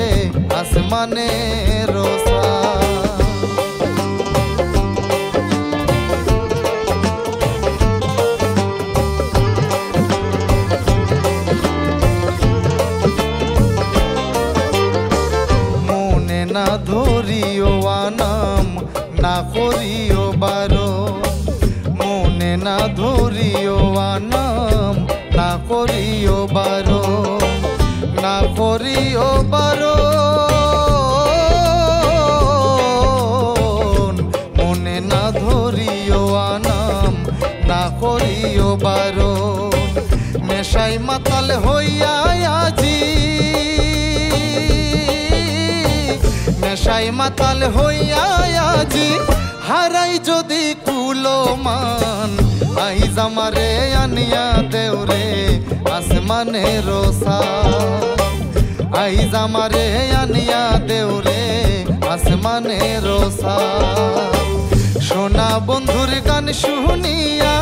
আসমানেরও চান। মনে না ধরিও আনাম না করিও বারো, মনে না ধরিও আনাম না করিও বারো, না করিও বারো। মনে না ধরিও আনাম না করিও বারো। নেশাই মাতাল হইয়া আজি, নেশাই মাতাল হইয়া আজি হারাই যদি কুলো মান। আইজ আমারে আনিয়া দেউরে আসমানেরও চান, আইজ আমারে আনিয়া দেউরে আসমানেরও চান। সোনা বন্ধুর গান শুনিয়া,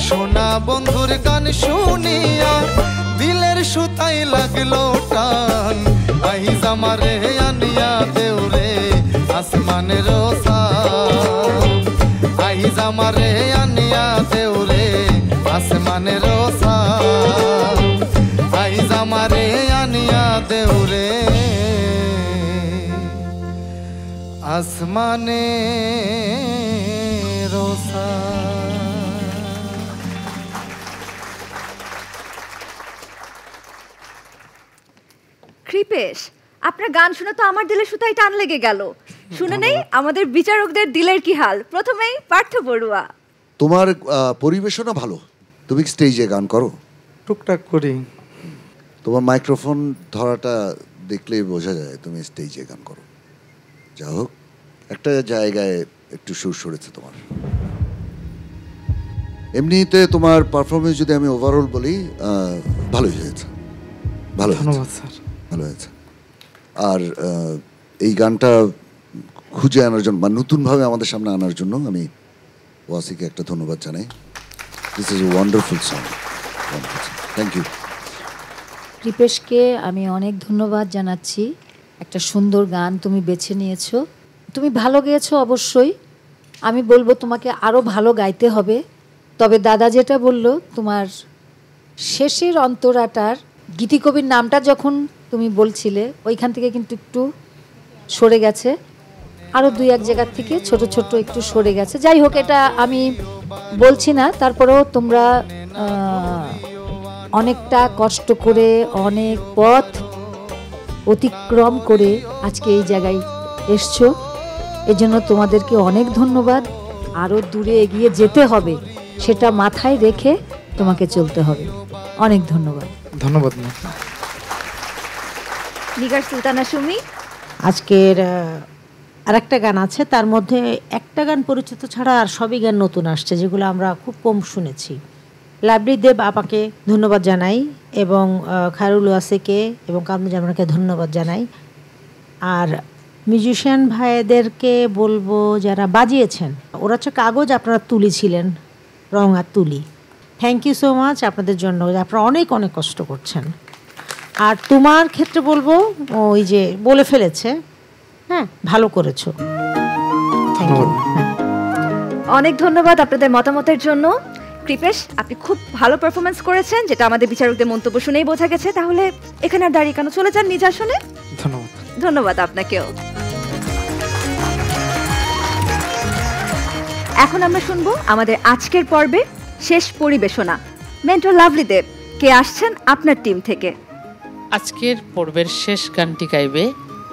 সোনা বন্ধুর গান শুনিয়া দিলের সুতাই লাগলো টান। আহিজ আমারে আনিয়া দেউরে আসমানের সান, আহিজ আমারে আনিয়া দেউরে আসমানের সান, আহিজ আমারে আনিয়া দেউরে আসমানের সান। কৃপেশ, আপনার গান শুনে তো আমার দিলে সুতাই টান লেগে গেল। শুনে নেই আমাদের বিচারকদের দিলের কি হাল। প্রথমেই পার্থ বড়ুয়া। তোমার পরিবেশনা ভালো, তুমি স্টেজে গান করো? টুকটাক করি। তোমার মাইক্রোফোন ধরাটা দেখলেই বোঝা যায় তুমি স্টেজে গান করো। যা হোক, একটা জায়গায় একটু সুর সরেছে তোমার। এমনিতে তোমার পারফরমেন্স যদি আমি ওভারঅল বলি, ভালোই হয়েছে, ভালো ধন্যবাদ স্যার, ভালো হয়েছে। আর এই গানটা খুঁজে আনার জন্য বা নতুনভাবে আমাদের সামনে আনার জন্য আমি ওয়াসিকে একটা ধন্যবাদ জানাই। This is a wonderful song, thank you. কৃপেশকে আমি অনেক ধন্যবাদ জানাচ্ছি। একটা সুন্দর গান তুমি বেছে নিয়েছো, তুমি ভালো গেয়েছো অবশ্যই। আমি বলবো তোমাকে আরও ভালো গাইতে হবে। তবে দাদা যেটা বললো, তোমার শেষের অন্তরাটার গীতিকবির নামটা যখন তুমি বলছিলে ওইখান থেকে কিন্তু একটু সরে গেছে, আরও দুই এক জায়গার থেকে ছোট ছোট একটু সরে গেছে। যাই হোক, এটা আমি বলছি না, তারপরেও তোমরা অনেকটা কষ্ট করে অনেক পথ অতিক্রম করে আজকে এই জায়গায় এসছো, এজন্য তোমাদেরকে অনেক ধন্যবাদ। আরও দূরে এগিয়ে যেতে হবে, সেটা মাথায় রেখে তোমাকে চলতে হবে। অনেক ধন্যবাদ। ধন্যবাদ। নিগার সুলতানা সুমি। আজকের আরেকটা গান আছে, তার মধ্যে একটা গান পরিচিত ছাড়া আর সবই গান নতুন আসছে, যেগুলো আমরা খুব কম শুনেছি। লাভলি দেব আপাকে ধন্যবাদ জানাই, এবং খায়রুল ওয়াসিকে এবং কামরুল জামানকে ধন্যবাদ জানাই। আর মিউজিশিয়ান ভাইদেরকে বলবো যারা বাজিয়েছেন, ওরা হচ্ছে কাগজ, আপনারা তুলি ছিলেন, রং আর তুলি। থ্যাংক ইউ সো মাচ আপনাদের জন্য, আপনারা অনেক অনেক কষ্ট করছেন। আর তোমার ক্ষেত্রে বলবো, ওই যে বলে ফেলেছে, হ্যাঁ ভালো করেছো, থ্যাংক ইউ। অনেক ধন্যবাদ আপনাদের মতামতের জন্য। কৃপেশ, আপনি খুব ভালো পারফরমেন্স করেছেন, যেটা আমাদের বিচারকদের মন্তব্য শুনেই বোঝা গেছে। তাহলে এখানে আর দাঁড়িয়ে কেন, চলে যান নিজ আসনে। ধন্যবাদ। ধন্যবাদ আপনাকেও। এখন আমরা শুনবো আমাদের আজকের পর্বে শেষ পরিবেশনা। মেন্টর লাভলি দেব, কে আসছেন আপনার টিম থেকে? আজকের পর্বের শেষ গানটি গাইবে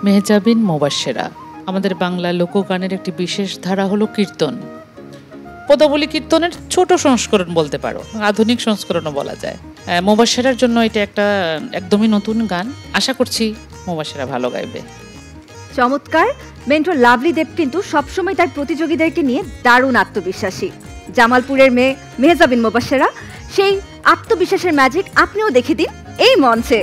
মেহজাবিন মোবাশ্বেরা। আমাদের বাংলা লোকগানের একটি বিশেষ ধারা হলো কীর্তন। পদাবলী কীর্তনের ছোট সংস্করণ বলতে পারো, আধুনিক সংস্করণও বলা যায়। মোবাশ্বেরার জন্য এটা একটা একদমই নতুন গান। আশা করছি মোবাশ্বেরা ভালো গাইবে। চমৎকার। মেন্টর লাভলি দেব কিন্তু সবসময় তার প্রতিযোগীদেরকে নিয়ে দারুণ আত্মবিশ্বাসী। জামালপুরের মেয়ে মেহজাবিন মোবাশ্বেরা, সেই আত্মবিশ্বাসের ম্যাজিক আপনিও দেখে দিন এই মঞ্চে।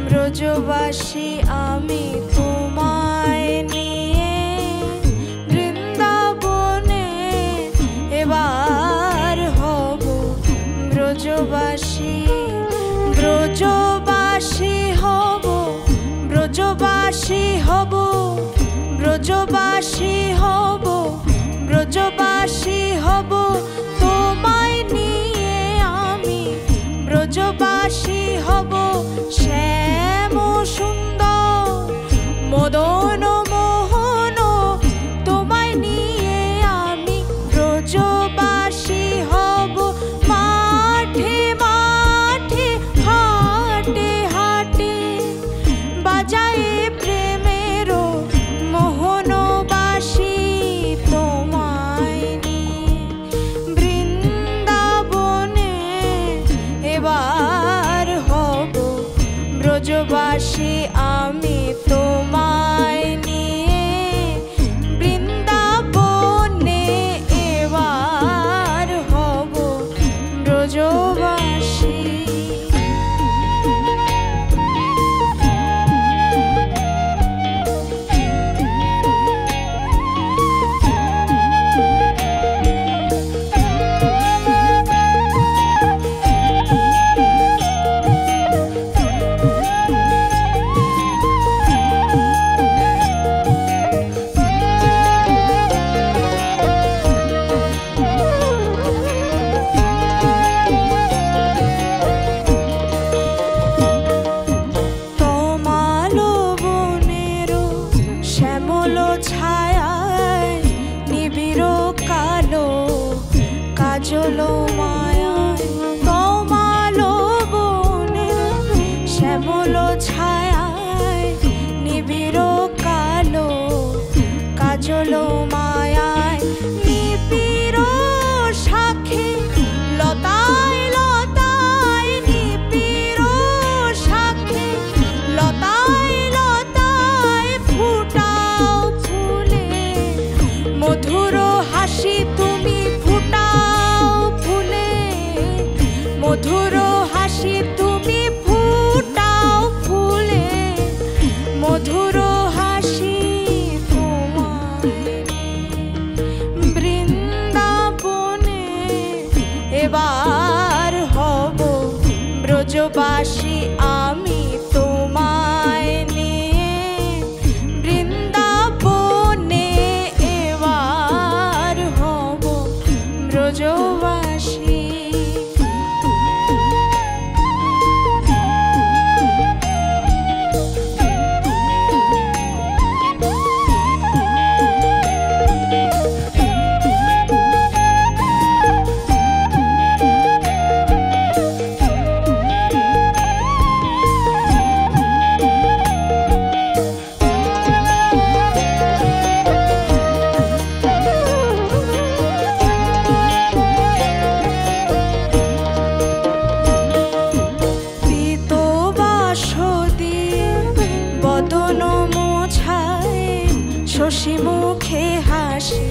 ব্রজবাসী আমি তোমায় নিয়ে বৃন্দাবনে এবার হব ব্রজবাসী, ব্রজবাসী হব, ব্রজবাসী হব, ব্রজবাসী হব, ব্রজবাসী হব, তোমায় নিয়ে আমি ব্রজবাসী হব। শ্যাম সুন্দর মদন মোহন তোমায় নিয়ে আমি ব্রজবাসী ব্রজবাসী আমি তোমায় নিয়ে বৃন্দাবনে এবার হব ব্রজবাসী। কাজলো মায়ায় তোমালো বনের শ্যামল ছায়ায় নিবিড় কালো কাজলো মায়ায় নিবিড় শাখে লতায় লতায় নিবিড় শাখে লতায় লতায় ফুটাও ফুলে মধুর হাসি তুমি মধুর হাসি তুমি ফুটাও ফুলে মধুর হাসি তোমায় বৃন্দাবনে এবার হব ব্রজবাসী আমি তোমায় নিয়ে বৃন্দাবনে এবার হব ব্রজবাসী। শশী মুখে হাসি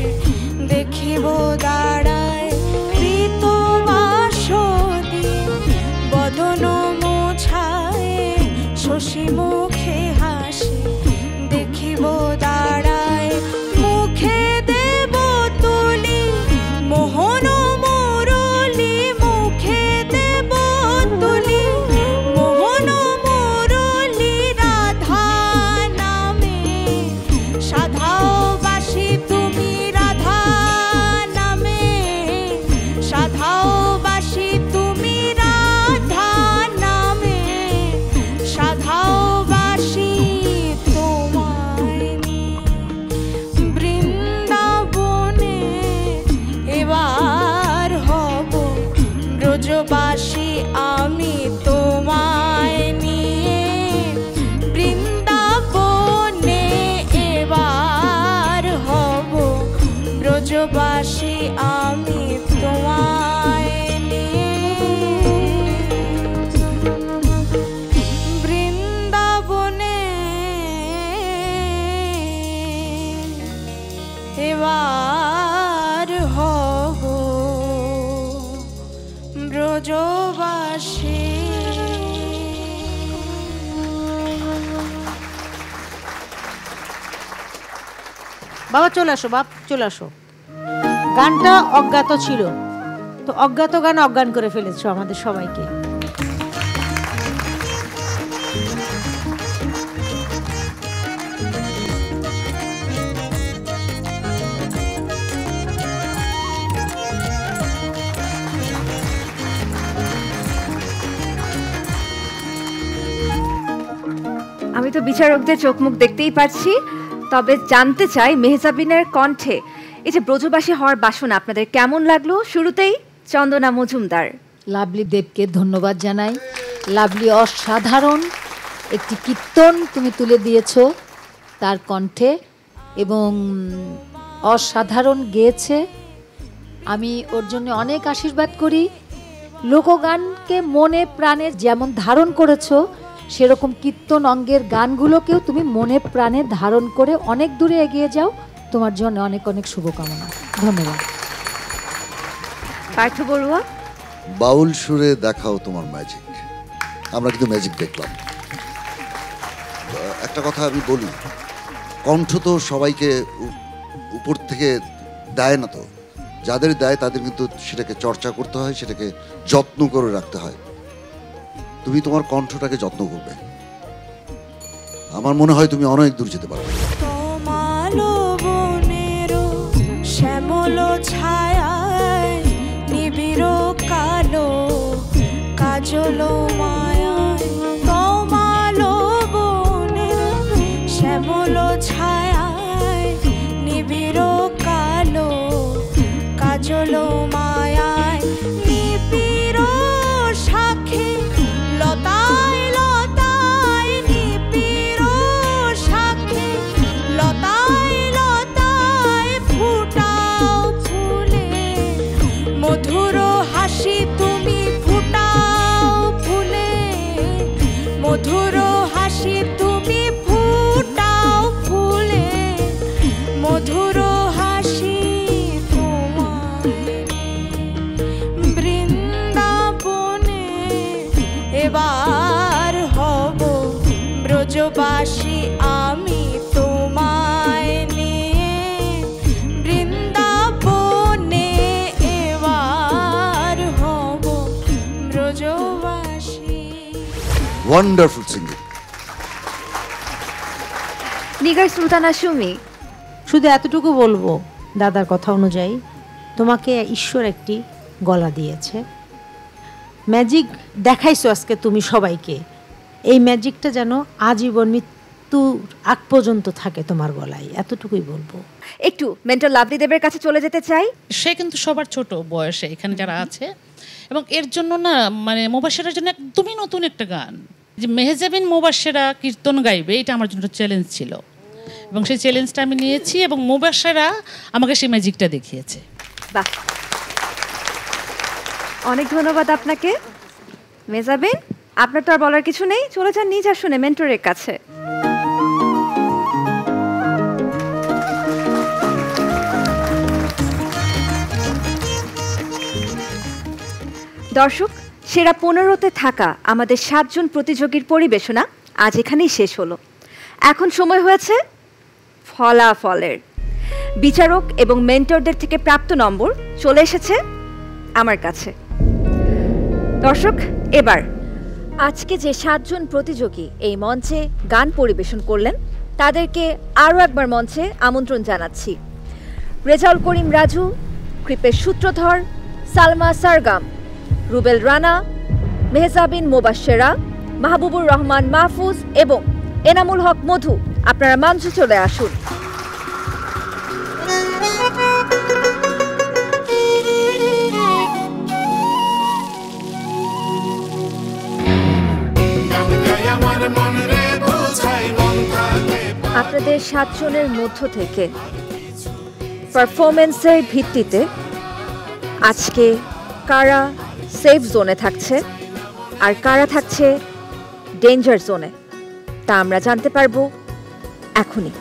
দেখিব দাঁড়ায় প্রীত বাসদি বদন মোছায় শশী মুখে হাসি দেখিব দাঁড়ায় মুখে দেব তুলি মোহন মুরলি মুখে দেব তুলি মোহন মুরলি রাধা নামে সাধাও বাসি তুমি রাধা নামে সাধাও বাসি তুমি রাধা নামে সাধাও বাসি তোমায় বৃন্দাবনে এবার হব ব্রজবাসী আমি তোমায় নিয়ে বৃন্দাবনে এবার হব ব্রজবাসী আমি তোমায় নিয়ে বৃন্দাবনে এবার হব ব্রজবাসী। বাবা চলে আসো, বাপ চলে আসো। গানটা অজ্ঞাত ছিল, তো অজ্ঞাত গান অজ্ঞান করে ফেলেছো আমাদের সবাইকে। আমি তো বিচারকদের চোখ মুখ দেখতেই পাচ্ছি, তবে জানতে চাই মেহজাবিনের কণ্ঠে এই যে ব্রজবাসী হওয়ার বাসনা আপনাদের কেমন লাগলো? শুরুতেই চন্দনা মজুমদার। লাভলি দেবকে ধন্যবাদ জানাই। লাভলি অসাধারণ একটি কীর্তন তুমি তুলে দিয়েছো তার কণ্ঠে এবং অসাধারণ গেয়েছে। আমি ওর জন্য অনেক আশীর্বাদ করি। লোকগানকে মনে প্রাণে যেমন ধারণ করেছো সেরকম কীর্তন অঙ্গের গানগুলোকেও তুমি মনে প্রাণে ধারণ করে অনেক দূরে এগিয়ে যাও। তোমার জন্য অনেক অনেক শুভকামনা। ধন্যবাদ। পার্থ বড়ুয়া, বাউল সুরে দেখাও তোমার ম্যাজিক। আমরা কিন্তু ম্যাজিক দেখলাম। একটা কথা আমি বলি, কণ্ঠ তো সবাইকে উপর থেকে দেয় না, তো যাদের দেয় তাদের কিন্তু সেটাকে চর্চা করতে হয়, সেটাকে যত্ন করে রাখতে হয়। তুমি তোমার কণ্ঠটাকে যত্ন করবে, আমার মনে হয় তুমি অনেক দূর যেতে পারবে। তোমালো বনেরো শ্যামল ছায়ায় নিবিড় কালো কাজল মায়ায়, তোমালো বনেরো শ্যামল ছায়ায় নিবিড় কালো কাজল মায়ায়, নিবিড় শাখে লতায় লতায়, নিবিড় শাখে লতায় লতায় ফুটাও ফুলে মধুর হাসি তুমি, ফুটাও ফুলে মধুর হাসি তুমি, ফুটাও ফুলে মধুর হাসি তোমার। বৃন্দাবনে এবার হব ব্রজবাসী আমি তোমায় নিয়ে, বৃন্দাবনে এবার হব ব্রজবাসী। Wonderful singing. নিগার সুলতানা সুমি, শুধু এতটুকু বলবো, দাদার কথা অনুযায়ী তোমাকে ঈশ্বর একটি গলা দিয়েছে, ম্যাজিক দেখাইছো আজকে তুমি সবাইকে। এই ম্যাজিকটা যেন আজীবন মৃত্যুর আগ পর্যন্ত থাকে তোমার গলায়, এতটুকুই বলবো। একটু মেন্টর লাভলি দেবের কাছে চলে যেতে চাই। সে কিন্তু সবার ছোট বয়সে এখানে যারা আছে, এবং এর জন্য না মানে মুবাশশিরার জন্য একদমই নতুন একটা গান, যে মেহজাবিন মুবাশশিরা কীর্তন গাইবে, এটা আমার জন্য চ্যালেঞ্জ ছিল, এবং সেই চ্যালেঞ্জটা আমি নিয়েছি এবং মুবাশশিরা আমাকে সেই ম্যাজিকটা দেখিয়েছে। বাহ, অনেক ধন্যবাদ আপনাকে। মেহজাবিন, আপনার তো আর বলার কিছু নেই, চলে যান নিজ আসনে মেন্টরের কাছে। দর্শক, সেরা 15তে থাকা আমাদের 7 জন প্রতিযোগীর পরিবেশনা আজ এখানেই শেষ হলো। এখন সময় হয়েছে ফলাফলের। বিচারক এবং মেন্টরদের থেকে প্রাপ্ত নম্বর চলে এসেছে আমার কাছে। দর্শক, এবার আজকে যে 7 জন প্রতিযোগী এই মঞ্চে গান পরিবেশন করলেন তাদেরকে আরও একবার মঞ্চে আমন্ত্রণ জানাচ্ছি। রেজাউল করিম রাজু, কৃপেশ সূত্রধর, সালমা সারগাম, রুবেল রানা, মেহজাবিন মুবাশশিরা, মাহবুবুর রহমান মাহফুজ এবং এনামুল হক মধু, আপনারা মঞ্চে চলে আসুন। আপনাদের 7 জনের মধ্য থেকে পারফরমেন্সের ভিত্তিতে আজকে কারা সেফ জোনে থাকছে আর কারা থাকছে ডেঞ্জার জোনে তা আমরা জানতে পারবো এখনই।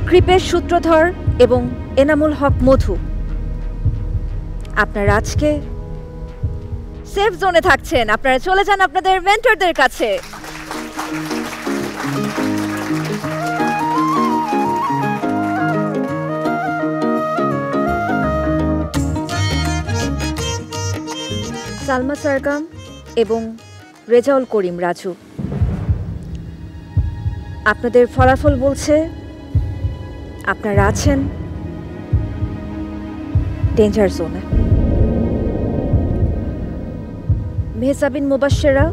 কৃপেশ সূত্রধর এবং এনামুল হক মধু, আপনারা আজকে সেফ জোনে থাকছেন, আপনারা চলে যান আপনাদের মেন্টরদের কাছে। সালমা সারগাম এবং রেজাউল করিম রাজু, আপনাদের ফলাফল বলছে আপনারা আছেন ডেঞ্জার জোনে। মেহজাবিন মুবাশশিরা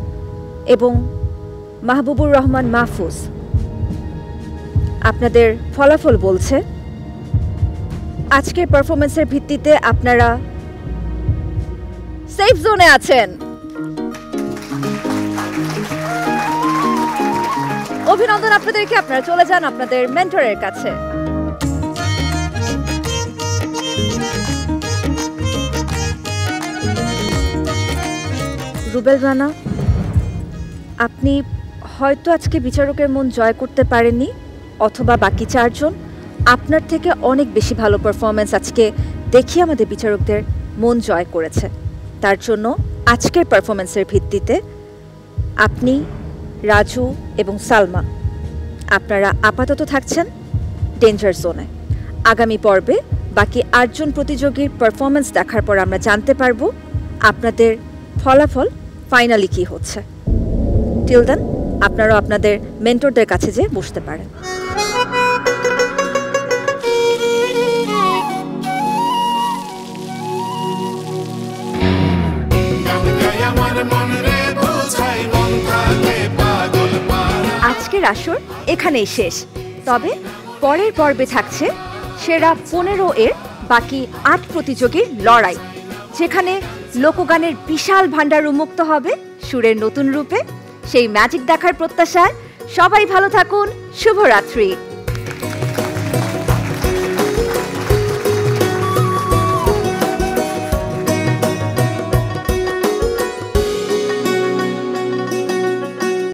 এবং মাহবুবুর রহমান মাহফুজ, আপনাদের ফলাফল বলছে আজকের পারফরমেন্সের ভিত্তিতে আপনারা সেফ জোনে আছেন। অভিনন্দন আপনাদেরকে, আপনারা চলে যান আপনাদের মেন্টরের কাছে। রুবেল রানা, আপনি হয়তো আজকে বিচারকের মন জয় করতে পারেননি, অথবা বাকি চারজন আপনার থেকে অনেক বেশি ভালো পারফরমেন্স আজকে দেখিয়ে আমাদের বিচারকদের মন জয় করেছে। তার জন্য আজকের পারফরমেন্সের ভিত্তিতে আপনি, রাজু এবং সালমা আপনারা আপাতত থাকছেন ডেঞ্জার জোনে। আগামী পর্বে বাকি 8 জন প্রতিযোগীর পারফরমেন্স দেখার পর আমরা জানতে পারবো আপনাদের ফলাফল ফাইনালি কী হচ্ছে। টিল দেন আপনারা আপনাদের মেন্টরদের কাছে যেয়ে বসতে পারেন। আজকের আসর এখানেই শেষ, তবে পরের পর্বে থাকছে সেরা 15 এর বাকি 8 প্রতিযোগীর লড়াই, যেখানে লোকগানের বিশাল ভান্ডার উন্মুক্ত হবে সুরের নতুন রূপে। সেই ম্যাজিক দেখার প্রত্যাশায় সবাই ভালো থাকুন। শুভরাত্রি।